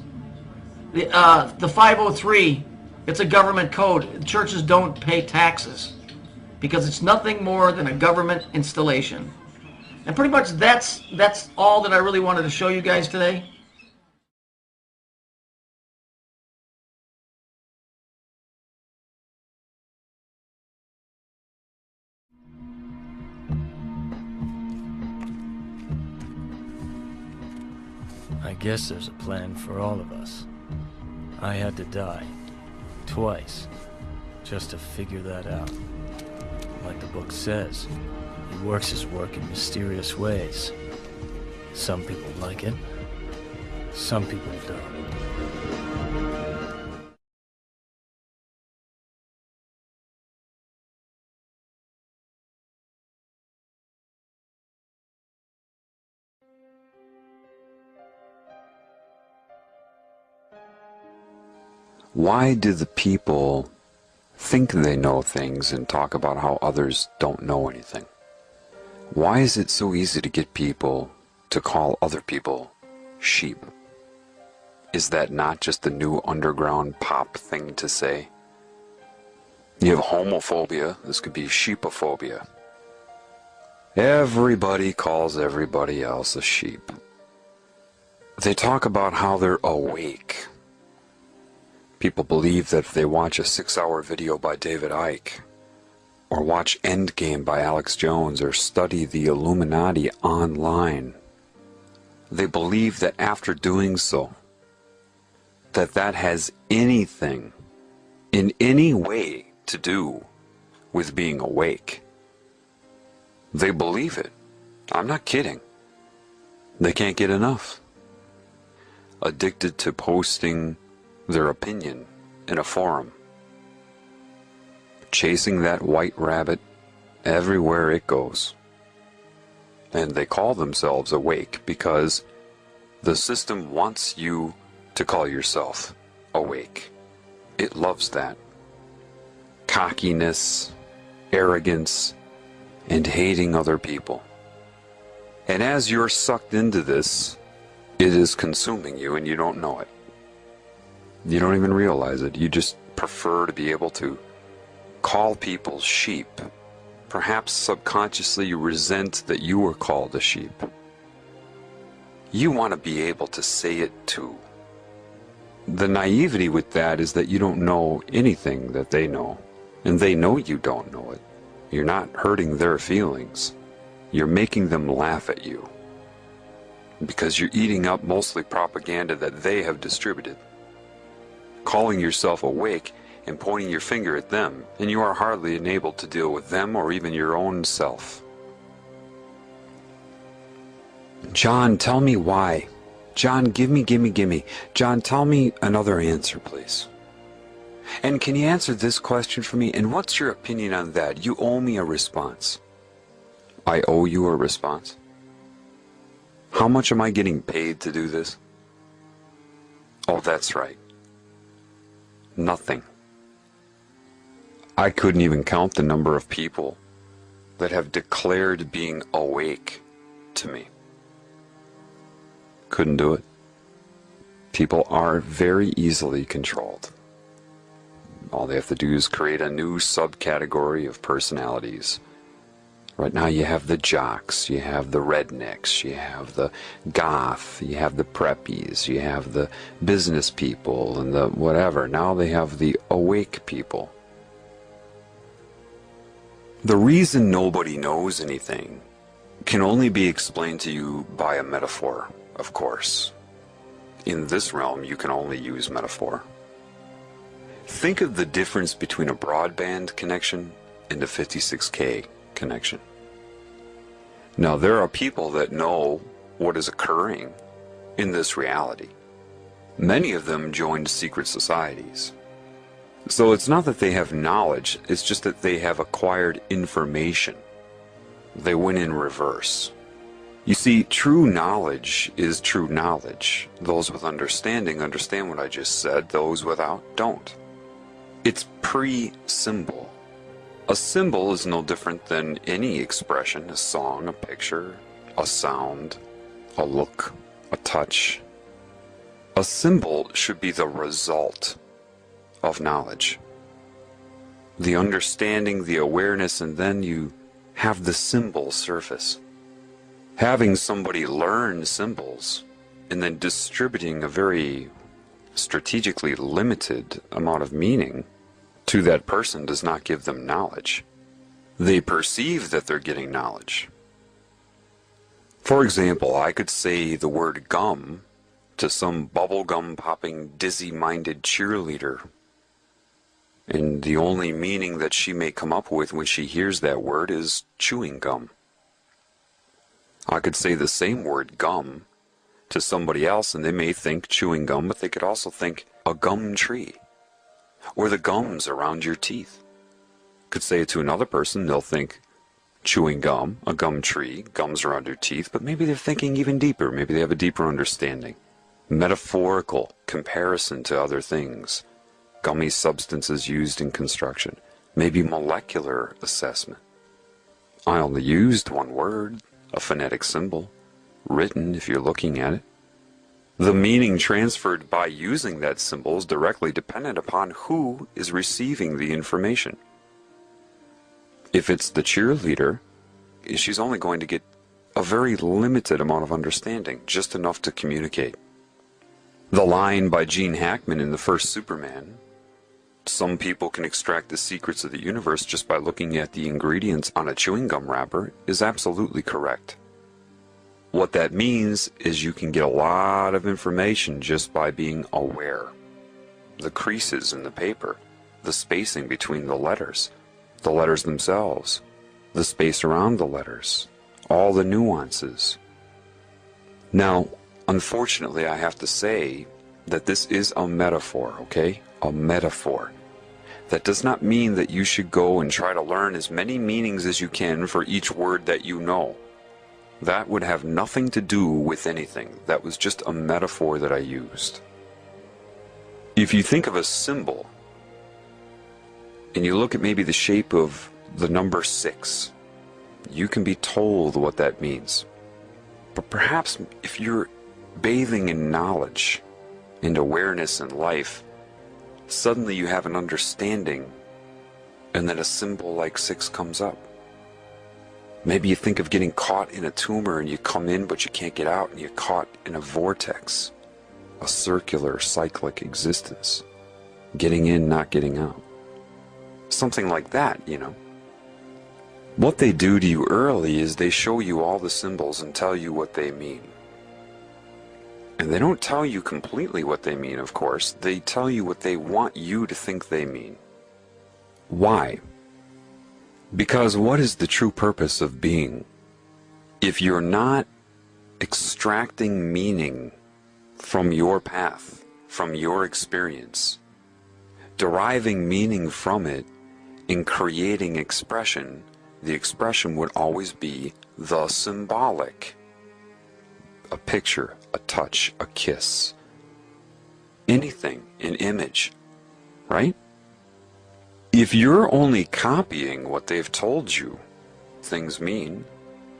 The 503, it's a government code. Churches don't pay taxes because it's nothing more than a government installation. And pretty much that's all that I really wanted to show you guys today. I guess there's a plan for all of us. I had to die. Twice. Just to figure that out. Like the book says, he works his work in mysterious ways. Some people like it. Some people don't. Why do the people think they know things and talk about how others don't know anything? Why is it so easy to get people to call other people sheep? Is that not just the new underground pop thing to say? You have homophobia, this could be sheepophobia. Everybody calls everybody else a sheep. They talk about how they're awake. People believe that if they watch a 6-hour video by David Icke, or watch Endgame by Alex Jones, or study the Illuminati online, they believe that after doing so, that has anything, in any way, to do with being awake. They believe it. I'm not kidding. They can't get enough. Addicted to posting their opinion in a forum. Chasing that white rabbit everywhere it goes. And they call themselves awake because the system wants you to call yourself awake. It loves that. Cockiness, arrogance, and hating other people. And as you're sucked into this, it is consuming you and you don't know it. You don't even realize it. You just prefer to be able to call people sheep. Perhaps subconsciously you resent that you were called a sheep. You want to be able to say it too. The naivety with that is that you don't know anything that they know. And they know you don't know it. You're not hurting their feelings. You're making them laugh at you. Because you're eating up mostly propaganda that they have distributed. Calling yourself awake and pointing your finger at them, and you are hardly enabled to deal with them or even your own self. John, tell me why. John, give me. John, tell me another answer, please. And can you answer this question for me? And what's your opinion on that? You owe me a response. I owe you a response? How much am I getting paid to do this? Oh, that's right. Nothing. I couldn't even count the number of people that have declared being awake to me. Couldn't do it. People are very easily controlled. All they have to do is create a new subcategory of personalities. Right now you have the jocks, you have the rednecks, you have the goth, you have the preppies, you have the business people and the whatever. Now they have the awake people. The reason nobody knows anything can only be explained to you by a metaphor, of course. In this realm, you can only use metaphor. Think of the difference between a broadband connection and a 56K connection. Now, there are people that know what is occurring in this reality. Many of them joined secret societies. So it's not that they have knowledge, it's just that they have acquired information. They went in reverse. You see, true knowledge is true knowledge. Those with understanding understand what I just said, those without don't. It's pre-symbol. A symbol is no different than any expression, a song, a picture, a sound, a look, a touch. A symbol should be the result of knowledge. The understanding, the awareness, and then you have the symbol surface. Having somebody learn symbols and then distributing a very strategically limited amount of meaning to that person does not give them knowledge. They perceive that they're getting knowledge. For example, I could say the word gum to some bubblegum popping dizzy-minded cheerleader, and the only meaning that she may come up with when she hears that word is chewing gum. I could say the same word gum to somebody else and they may think chewing gum, but they could also think a gum tree or the gums around your teeth. Could say it to another person, they'll think chewing gum, a gum tree, gums around your teeth, but maybe they're thinking even deeper. Maybe they have a deeper understanding. Metaphorical comparison to other things. Gummy substances used in construction. Maybe molecular assessment. I only used one word, a phonetic symbol. written if you're looking at it. The meaning transferred by using that symbol is directly dependent upon who is receiving the information. If it's the cheerleader, she's only going to get a very limited amount of understanding, just enough to communicate. The line by Gene Hackman in the first Superman, some people can extract the secrets of the universe just by looking at the ingredients on a chewing gum wrapper, is absolutely correct. What that means is you can get a lot of information just by being aware. The creases in the paper, the spacing between the letters themselves, the space around the letters, all the nuances. Now, unfortunately, I have to say that this is a metaphor, okay? A metaphor. That does not mean that you should go and try to learn as many meanings as you can for each word that you know. That would have nothing to do with anything. That was just a metaphor that I used. If you think of a symbol, and you look at maybe the shape of the number 6, you can be told what that means. But perhaps if you're bathing in knowledge and awareness in life, suddenly you have an understanding, and then a symbol like 6 comes up. Maybe you think of getting caught in a tumor and you come in but you can't get out, and you're caught in a vortex, a circular cyclic existence. Getting in, not getting out. Something like that, you know. What they do to you early is they show you all the symbols and tell you what they mean. And they don't tell you completely what they mean, of course. They tell you what they want you to think they mean. Why? Because what is the true purpose of being? If you're not extracting meaning from your path, from your experience, deriving meaning from it, and creating expression, the expression would always be the symbolic. A picture, a touch, a kiss, anything, an image, right? If you're only copying what they've told you things mean,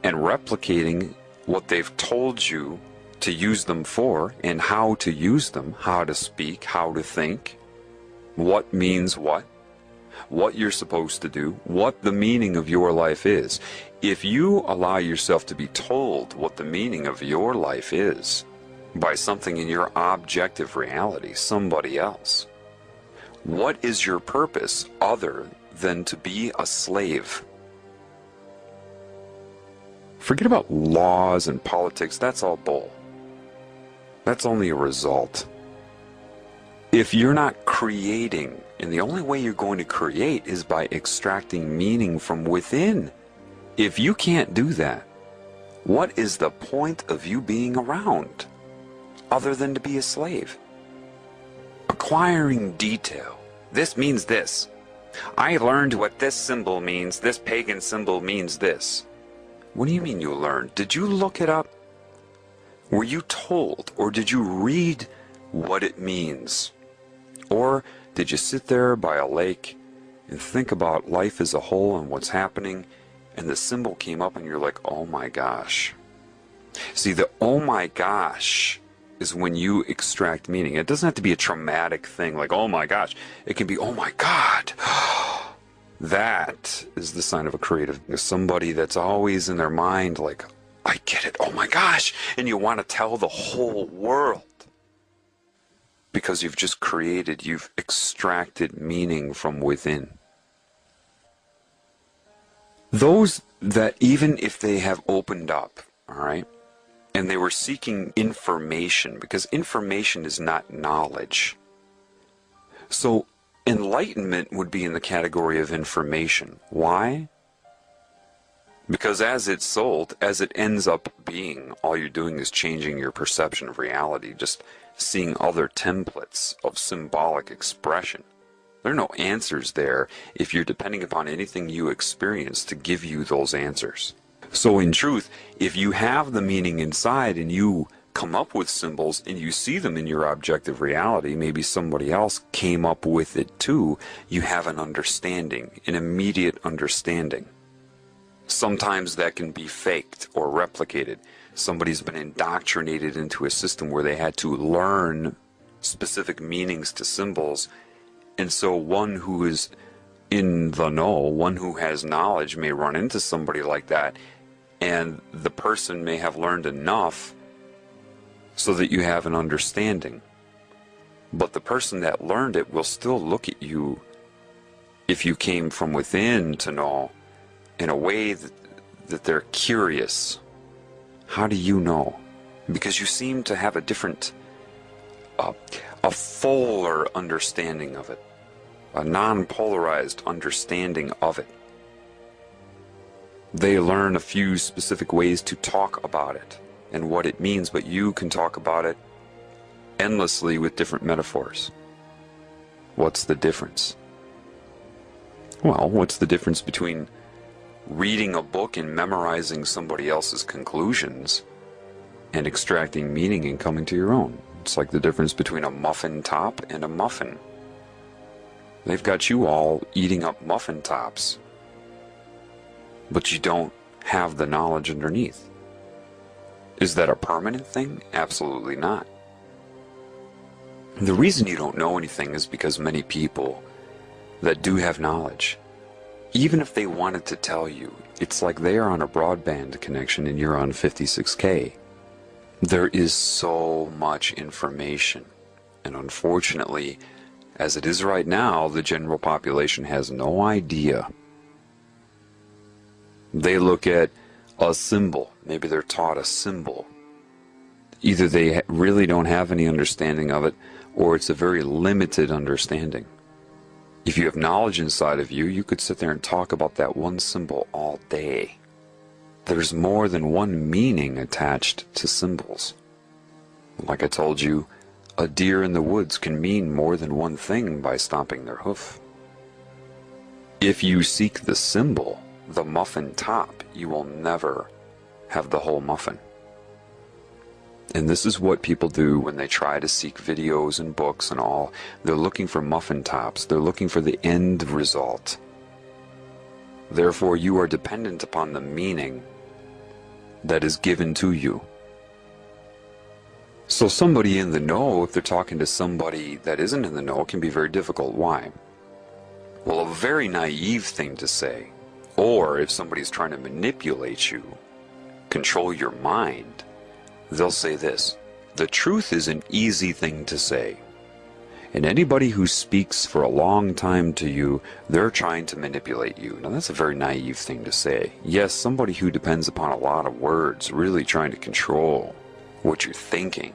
and replicating what they've told you to use them for, and how to use them, how to speak, how to think, what means what you're supposed to do, what the meaning of your life is. If you allow yourself to be told what the meaning of your life is by something in your objective reality, somebody else, what is your purpose other than to be a slave? Forget about laws and politics, that's all bull. That's only a result. If you're not creating, and the only way you're going to create is by extracting meaning from within. If you can't do that, what is the point of you being around other than to be a slave? Acquiring detail. This means this. I learned what this symbol means. This pagan symbol means this. What do you mean you learned? Did you look it up? Were you told, or did you read what it means? Or did you sit there by a lake and think about life as a whole and what's happening, and the symbol came up and you're like, oh my gosh. See, the oh my gosh is when you extract meaning. It doesn't have to be a traumatic thing like, oh my gosh. It can be, oh my God. That is the sign of a creative. Somebody that's always in their mind like, I get it, oh my gosh. And you want to tell the whole world. Because you've just created, you've extracted meaning from within. Those that even if they have opened up, all right, and they were seeking information, because information is not knowledge. So enlightenment would be in the category of information. Why? Because as it's sold, as it ends up being, all you're doing is changing your perception of reality, just seeing other templates of symbolic expression. There are no answers there if you're depending upon anything you experience to give you those answers. So in truth, if you have the meaning inside and you come up with symbols and you see them in your objective reality, maybe somebody else came up with it too, you have an understanding, an immediate understanding. Sometimes that can be faked or replicated. Somebody's been indoctrinated into a system where they had to learn specific meanings to symbols, and so one who is in the know, one who has knowledge, may run into somebody like that, and the person may have learned enough so that you have an understanding. But the person that learned it will still look at you, if you came from within to know, in a way that they're curious. How do you know? Because you seem to have a different, a fuller understanding of it, a non-polarized understanding of it. They learn a few specific ways to talk about it and what it means, but you can talk about it endlessly with different metaphors. What's the difference? Well, what's the difference between reading a book and memorizing somebody else's conclusions and extracting meaning and coming to your own? It's like the difference between a muffin top and a muffin. They've got you all eating up muffin tops, but you don't have the knowledge underneath. Is that a permanent thing? Absolutely not. The reason you don't know anything is because many people that do have knowledge, even if they wanted to tell you, it's like they are on a broadband connection and you're on 56K. There is so much information, and unfortunately, as it is right now, the general population has no idea. They look at a symbol, maybe they're taught a symbol. Either they really don't have any understanding of it, or it's a very limited understanding. If you have knowledge inside of you, you could sit there and talk about that one symbol all day. There's more than one meaning attached to symbols. Like I told you, a deer in the woods can mean more than one thing by stomping their hoof. If you seek the symbol, the muffin top, you will never have the whole muffin. And this is what people do when they try to seek videos and books and all. They're looking for muffin tops. They're looking for the end result. Therefore, you are dependent upon the meaning that is given to you. So somebody in the know, if they're talking to somebody that isn't in the know, can be very difficult. Why? Well, a very naive thing to say, or if somebody's trying to manipulate you, control your mind, they'll say this: the truth is an easy thing to say. And anybody who speaks for a long time to you, they're trying to manipulate you. Now that's a very naive thing to say. Yes, somebody who depends upon a lot of words, really trying to control what you're thinking,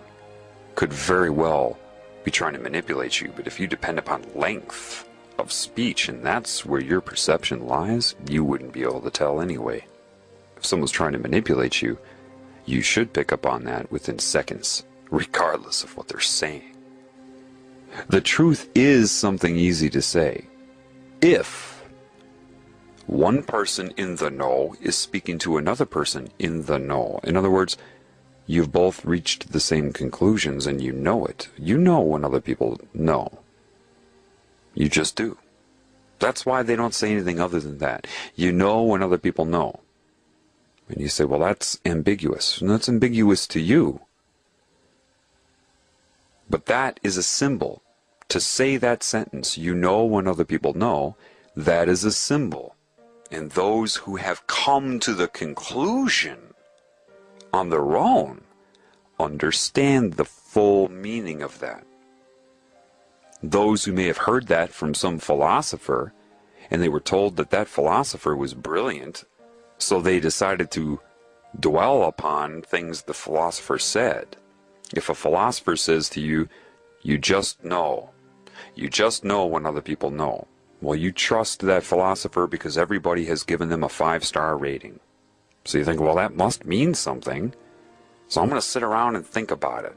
could very well be trying to manipulate you. But if you depend upon length of speech, and that's where your perception lies, you wouldn't be able to tell anyway. If someone's trying to manipulate you, you should pick up on that within seconds, regardless of what they're saying. The truth is something easy to say. If one person in the know is speaking to another person in the know, in other words, you've both reached the same conclusions and you know it. You know when other people know. You just do. That's why they don't say anything other than that. You know when other people know. And you say, well, that's ambiguous. And that's ambiguous to you. But that is a symbol. To say that sentence, you know when other people know, that is a symbol. And those who have come to the conclusion on their own understand the full meaning of that. Those who may have heard that from some philosopher, and they were told that that philosopher was brilliant, so they decided to dwell upon things the philosopher said. If a philosopher says to you, you just know when other people know, well, you trust that philosopher because everybody has given them a 5-star rating. So you think, well, that must mean something, so I'm going to sit around and think about it.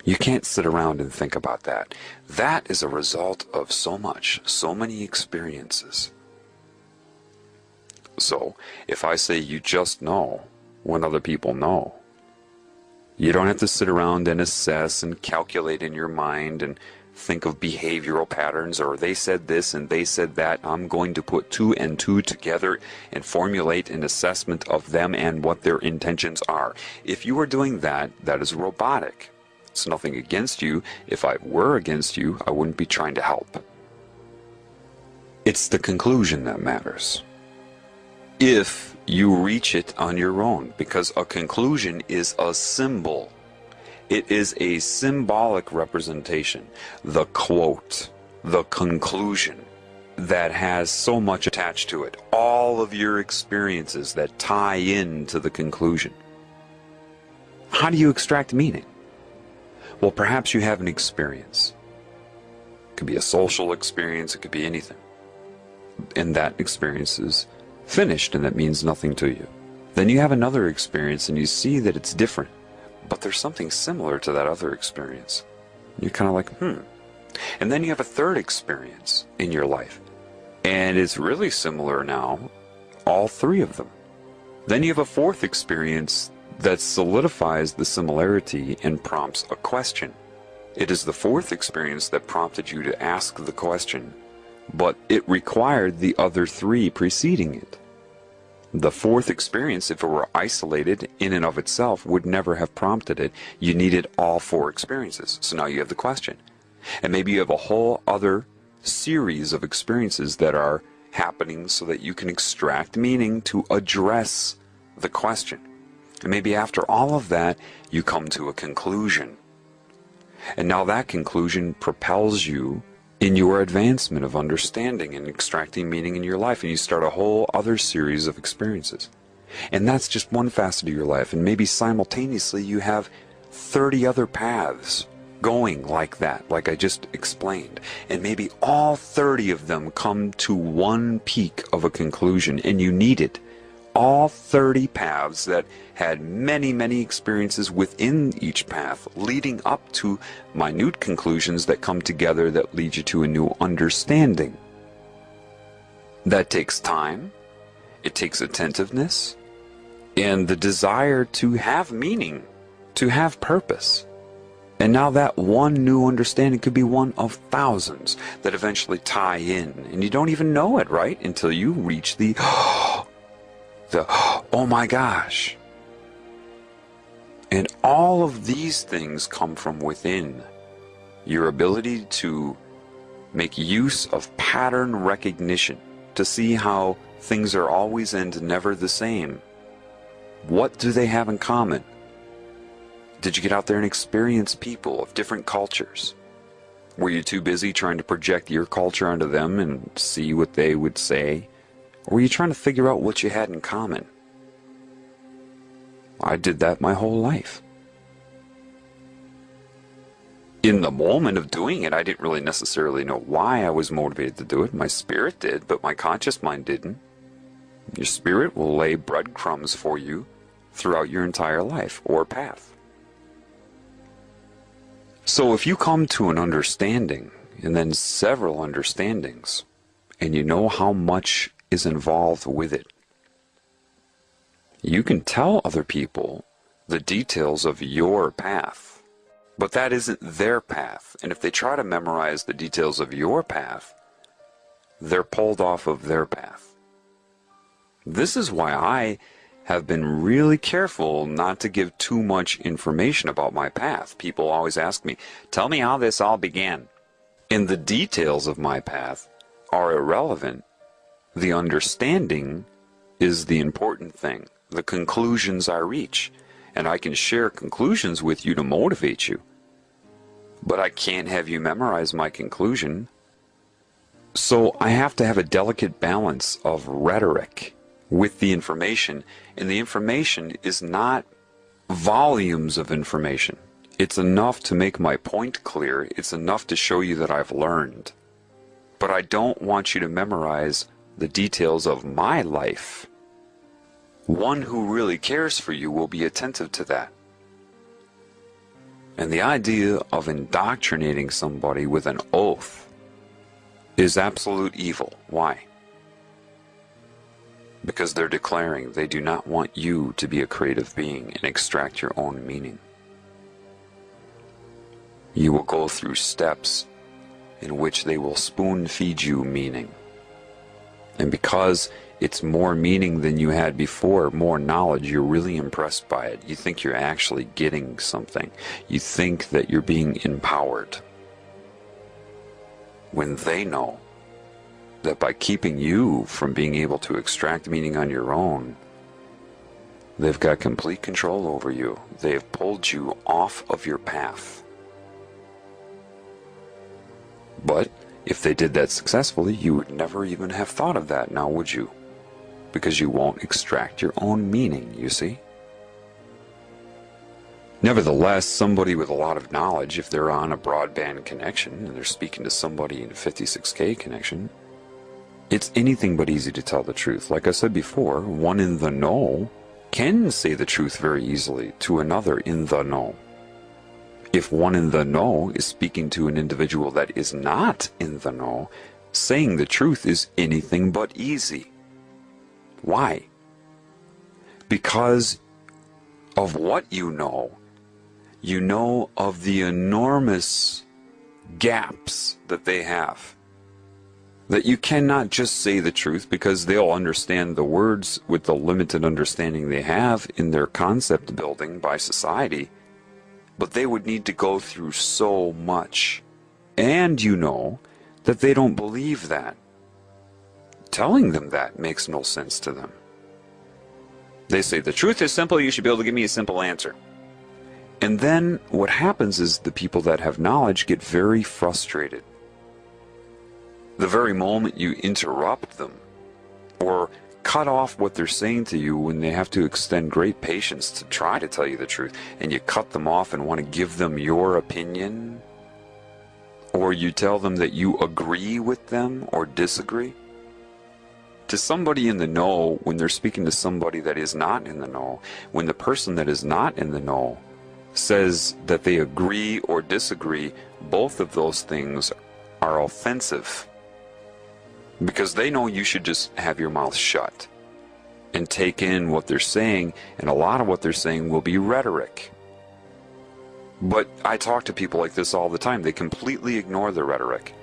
You can't sit around and think about that. That is a result of so many experiences. So, if I say you just know when other people know, you don't have to sit around and assess and calculate in your mind and think of behavioral patterns, or they said this and they said that. I'm going to put two and two together and formulate an assessment of them and what their intentions are. If you are doing that, that is robotic. It's nothing against you. If I were against you, I wouldn't be trying to help. It's the conclusion that matters. If you reach it on your own, because a conclusion is a symbol. It is a symbolic representation, the quote, the conclusion that has so much attached to it, all of your experiences that tie into the conclusion. How do you extract meaning? Well, perhaps you have an experience. It could be a social experience, it could be anything. And that experience is finished, and that means nothing to you. Then you have another experience and you see that it's different, but there's something similar to that other experience. You're kind of like, And then you have a third experience in your life, and it's really similar now, all three of them. Then you have a fourth experience that solidifies the similarity and prompts a question. It is the fourth experience that prompted you to ask the question, but it required the other three preceding it. The fourth experience, if it were isolated in and of itself, would never have prompted it. You needed all four experiences. So now you have the question. And maybe you have a whole other series of experiences that are happening so that you can extract meaning to address the question. And maybe after all of that, you come to a conclusion. And now that conclusion propels you in your advancement of understanding and extracting meaning in your life, and you start a whole other series of experiences. And that's just one facet of your life, and maybe simultaneously you have 30 other paths going like that, like I just explained, and maybe all 30 of them come to one peak of a conclusion, and you needed all 30 paths that had many, many experiences within each path, leading up to minute conclusions that come together that lead you to a new understanding. That takes time, it takes attentiveness, and the desire to have meaning, to have purpose. And now that one new understanding could be one of thousands that eventually tie in, and you don't even know it, right? Until you reach the oh my gosh. And all of these things come from within. Your ability to make use of pattern recognition, to see how things are always and never the same. What do they have in common? Did you get out there and experience people of different cultures? Were you too busy trying to project your culture onto them and see what they would say? Or were you trying to figure out what you had in common? I did that my whole life. In the moment of doing it, I didn't really necessarily know why I was motivated to do it. My spirit did, but my conscious mind didn't. Your spirit will lay breadcrumbs for you throughout your entire life or path. So if you come to an understanding, and then several understandings, and you know how much is involved with it, you can tell other people the details of your path, but that isn't their path. And if they try to memorize the details of your path, they're pulled off of their path. This is why I have been really careful not to give too much information about my path. People always ask me, tell me how this all began. And the details of my path are irrelevant. The understanding is the important thing, the conclusions I reach. And I can share conclusions with you to motivate you. But I can't have you memorize my conclusion. So I have to have a delicate balance of rhetoric with the information. And the information is not volumes of information. It's enough to make my point clear. It's enough to show you that I've learned. But I don't want you to memorize the details of my life. One who really cares for you will be attentive to that. And the idea of indoctrinating somebody with an oath is absolute evil. Why? Because they're declaring they do not want you to be a creative being and extract your own meaning. You will go through steps in which they will spoon feed you meaning. And because it's more meaning than you had before, more knowledge, you're really impressed by it. You think you're actually getting something. You think that you're being empowered. When they know that by keeping you from being able to extract meaning on your own, they've got complete control over you. They have pulled you off of your path. But if they did that successfully, you would never even have thought of that, now would you? Because you won't extract your own meaning, you see? Nevertheless, somebody with a lot of knowledge, if they're on a broadband connection and they're speaking to somebody in a 56K connection, it's anything but easy to tell the truth. Like I said before, one in the know can say the truth very easily to another in the know. If one in the know is speaking to an individual that is not in the know, saying the truth is anything but easy. Why? Because of what you know. You know of the enormous gaps that they have. That you cannot just say the truth because they'll understand the words with the limited understanding they have in their concept building by society. But they would need to go through so much. And you know that they don't believe that. Telling them that makes no sense to them. They say, the truth is simple, you should be able to give me a simple answer. And then what happens is the people that have knowledge get very frustrated. The very moment you interrupt them or cut off what they're saying to you when they have to extend great patience to try to tell you the truth, and you cut them off and want to give them your opinion, or you tell them that you agree with them or disagree. To somebody in the know, when they're speaking to somebody that is not in the know, when the person that is not in the know says that they agree or disagree, both of those things are offensive. Because they know you should just have your mouth shut and take in what they're saying, and a lot of what they're saying will be rhetoric. But I talk to people like this all the time. They completely ignore the rhetoric.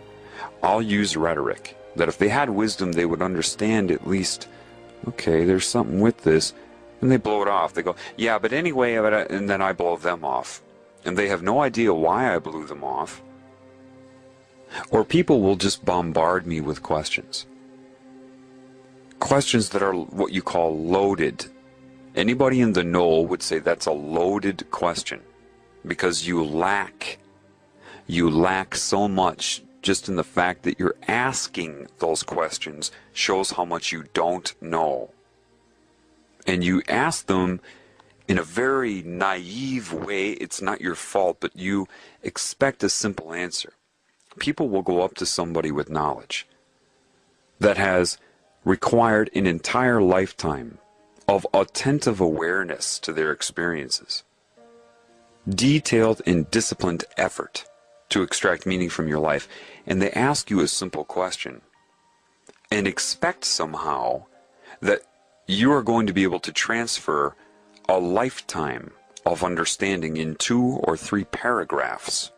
I'll use rhetoric. That if they had wisdom, they would understand at least, okay, there's something with this, and they blow it off. They go, yeah, but anyway, and then I blow them off. And they have no idea why I blew them off. Or people will just bombard me with questions. Questions that are what you call loaded. Anybody in the know would say that's a loaded question. Because you lack so much just in the fact that you're asking those questions shows how much you don't know. And you ask them in a very naive way. It's not your fault, but you expect a simple answer. People will go up to somebody with knowledge that has required an entire lifetime of attentive awareness to their experiences, detailed and disciplined effort to extract meaning from your life, and they ask you a simple question and expect somehow that you are going to be able to transfer a lifetime of understanding in 2 or 3 paragraphs.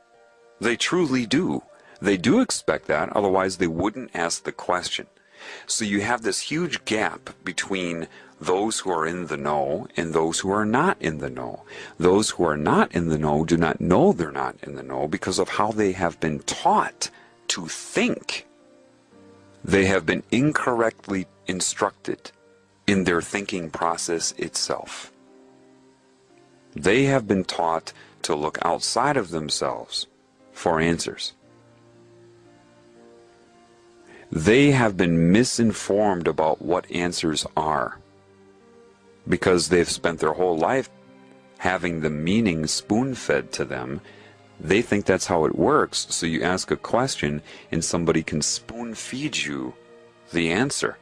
They truly do. They do expect that, otherwise they wouldn't ask the question. So you have this huge gap between those who are in the know and those who are not in the know. Those who are not in the know do not know they're not in the know because of how they have been taught to think. They have been incorrectly instructed in their thinking process itself. They have been taught to look outside of themselves for answers. They have been misinformed about what answers are because they've spent their whole life having the meaning spoon-fed to them. They think that's how it works, so you ask a question and somebody can spoon-feed you the answer.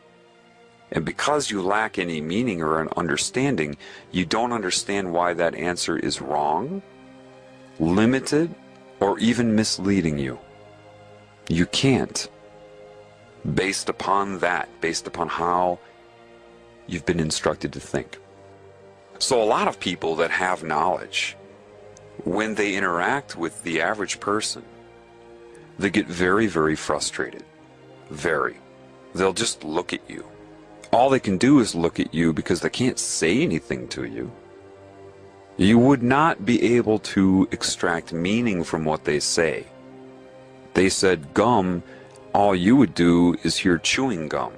And because you lack any meaning or an understanding, you don't understand why that answer is wrong, limited, or even misleading you. You can't. Based upon that, based upon how you've been instructed to think. So a lot of people that have knowledge, when they interact with the average person, They get very, very frustrated. Very. They'll just look at you. All they can do is look at you because they can't say anything to you. You would not be able to extract meaning from what they say. They said gum, all you would do is hear chewing gum.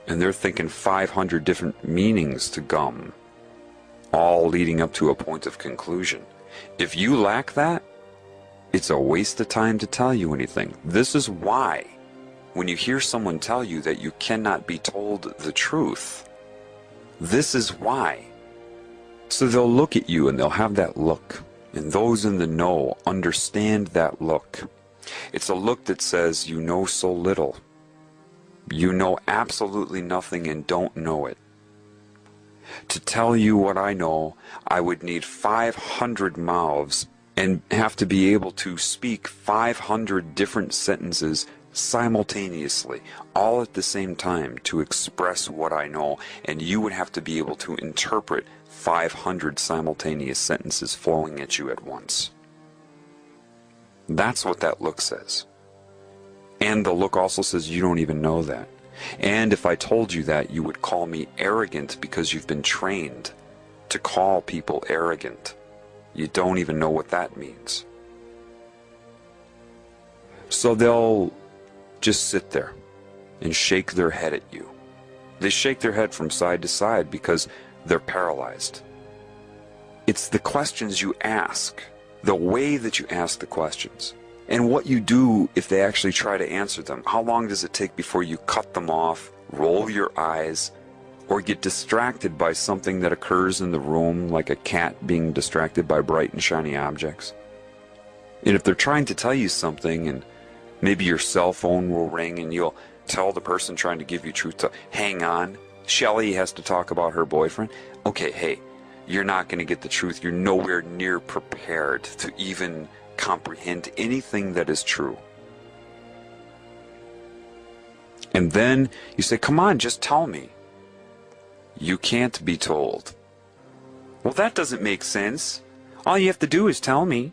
And they're thinking 500 different meanings to gum, all leading up to a point of conclusion. If you lack that, it's a waste of time to tell you anything. This is why, when you hear someone tell you that you cannot be told the truth, this is why. So they'll look at you and they'll have that look. And those in the know understand that look. It's a look that says, you know so little. You know absolutely nothing and don't know it. To tell you what I know, I would need 500 mouths and have to be able to speak 500 different sentences simultaneously, all at the same time, to express what I know, and you would have to be able to interpret 500 simultaneous sentences flowing at you at once. That's what that look says. And the look also says you don't even know that. And if I told you that, you would call me arrogant because you've been trained to call people arrogant. You don't even know what that means. So they'll just sit there and shake their head at you. They shake their head from side to side because they're paralyzed. It's the questions you ask, the way that you ask the questions, and what you do if they actually try to answer them. How long does it take before you cut them off, roll your eyes, or get distracted by something that occurs in the room, like a cat being distracted by bright and shiny objects? And if they're trying to tell you something, and maybe your cell phone will ring and you'll tell the person trying to give you truth to hang on, Shelley has to talk about her boyfriend. Okay, hey, you're not going to get the truth. You're nowhere near prepared to even comprehend anything that is true. And then you say, come on, just tell me. You can't be told. Well, that doesn't make sense. All you have to do is tell me.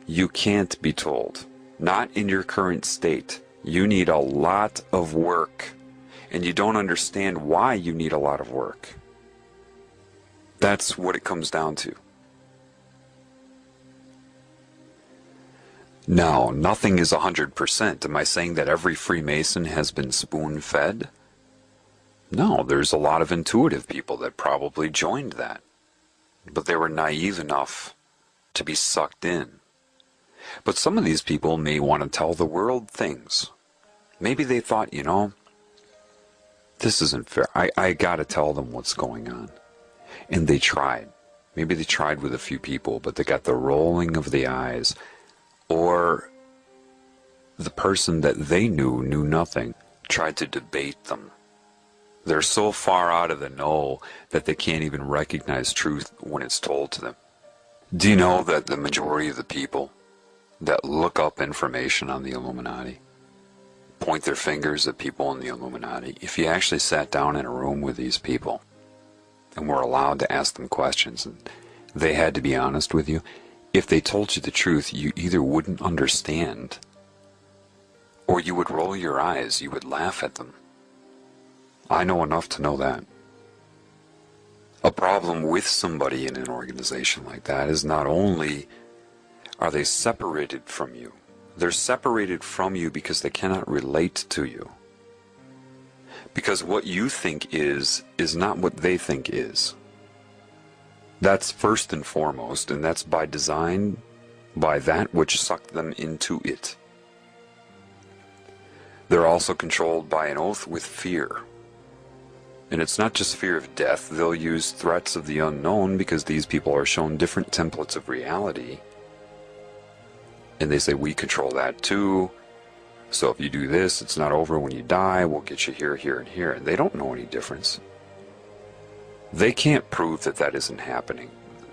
You can't be told. Not in your current state. You need a lot of work. And you don't understand why you need a lot of work. That's what it comes down to. Now, nothing is 100%. Am I saying that every Freemason has been spoon-fed? No, there's a lot of intuitive people that probably joined that. But they were naive enough to be sucked in. But some of these people may want to tell the world things. Maybe they thought, you know, this isn't fair. I gotta tell them what's going on. And they tried. Maybe they tried with a few people, but they got the rolling of the eyes. Or the person that they knew nothing, tried to debate them. They're so far out of the know that they can't even recognize truth when it's told to them. Do you know that the majority of the people that look up information on the Illuminati point their fingers at people in the Illuminati? If you actually sat down in a room with these people and were allowed to ask them questions and they had to be honest with you, if they told you the truth, you either wouldn't understand or you would roll your eyes, you would laugh at them. I know enough to know that. A problem with somebody in an organization like that is not only are they separated from you, they're separated from you because they cannot relate to you. Because what you think is not what they think is. That's first and foremost, and that's by design, by that which sucked them into it. They're also controlled by an oath with fear. And it's not just fear of death. They'll use threats of the unknown because these people are shown different templates of reality. And they say, we control that too. So if you do this, it's not over when you die. We'll get you here, here, and here. And they don't know any difference. They can't prove that that isn't happening,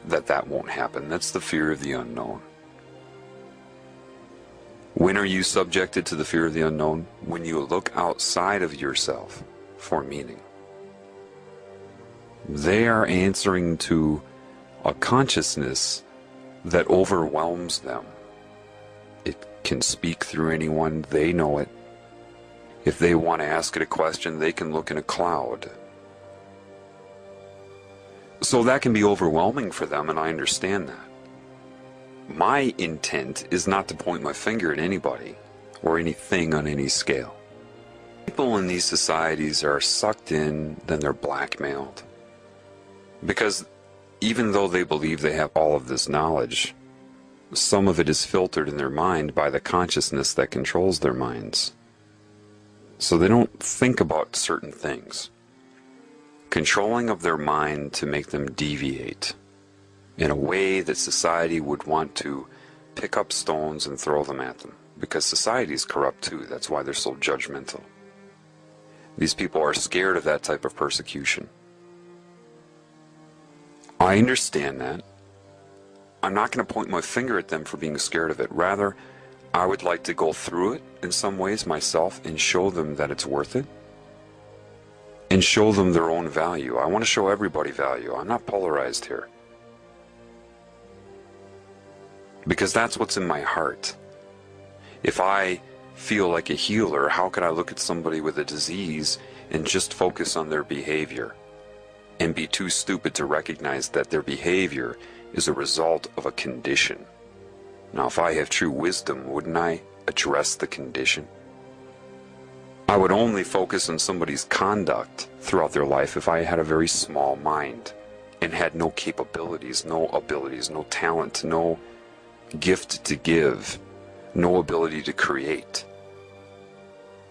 that that won't happen. That's the fear of the unknown. When are you subjected to the fear of the unknown? When you look outside of yourself for meaning. They are answering to a consciousness that overwhelms them. It can speak through anyone, they know it. If they want to ask it a question, they can look in a cloud. So that can be overwhelming for them, and I understand that. My intent is not to point my finger at anybody or anything on any scale. People in these societies are sucked in, then they're blackmailed. Because even though they believe they have all of this knowledge, some of it is filtered in their mind by the consciousness that controls their minds. So they don't think about certain things. Controlling of their mind to make them deviate in a way that society would want to pick up stones and throw them at them. Because society is corrupt too, that's why they're so judgmental. These people are scared of that type of persecution. I understand that. I'm not going to point my finger at them for being scared of it. Rather, I would like to go through it in some ways myself and show them that it's worth it. And show them their own value. I want to show everybody value. I'm not polarized here. Because that's what's in my heart. If I feel like a healer, how could I look at somebody with a disease and just focus on their behavior and be too stupid to recognize that their behavior is a result of a condition? Now, if I have true wisdom, wouldn't I address the condition? I would only focus on somebody's conduct throughout their life if I had a very small mind and had no capabilities, no abilities, no talent, no gift to give, no ability to create.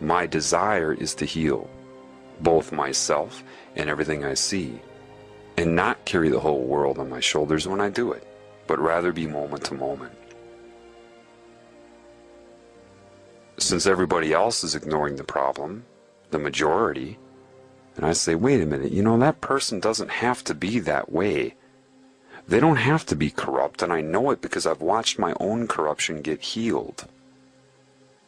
My desire is to heal both myself and everything I see, and not carry the whole world on my shoulders when I do it, but rather be moment to moment. Since everybody else is ignoring the problem, the majority, and I say, wait a minute, you know, that person doesn't have to be that way. They don't have to be corrupt, and I know it because I've watched my own corruption get healed.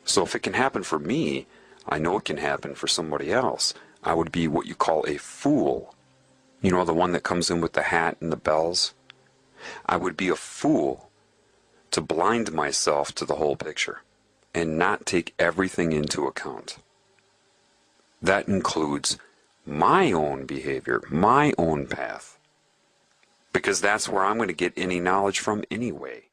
So if it can happen for me, I know it can happen for somebody else. I would be what you call a fool. You know, the one that comes in with the hat and the bells? I would be a fool to blind myself to the whole picture and not take everything into account. That includes my own behavior, my own path, because that's where I'm going to get any knowledge from anyway.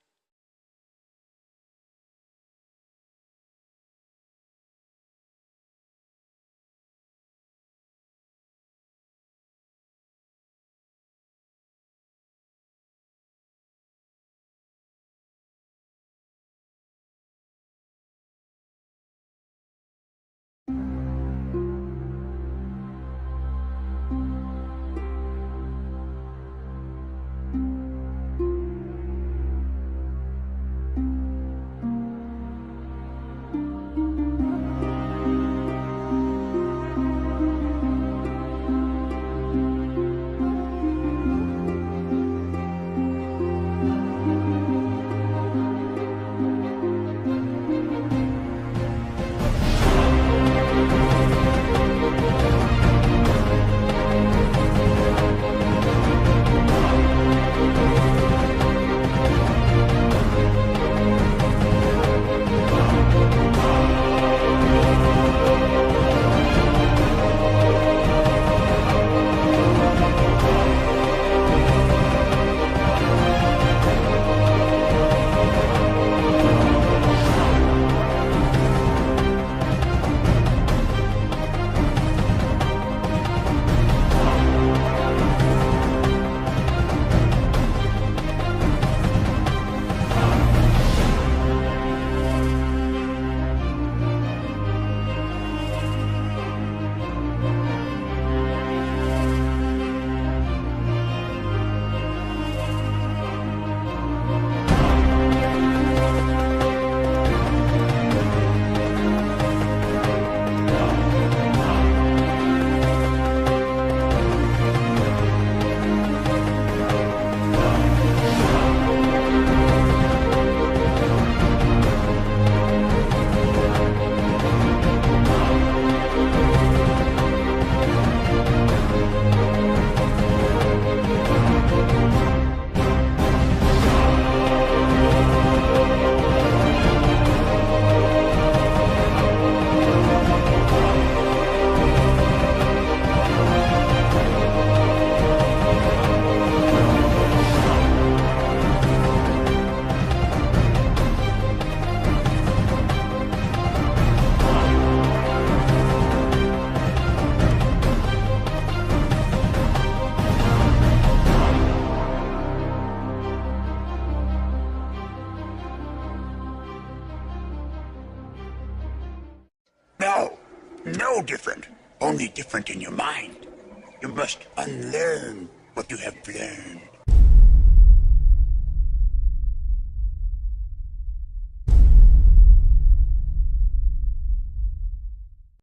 No different. Only different in your mind. You must unlearn what you have learned.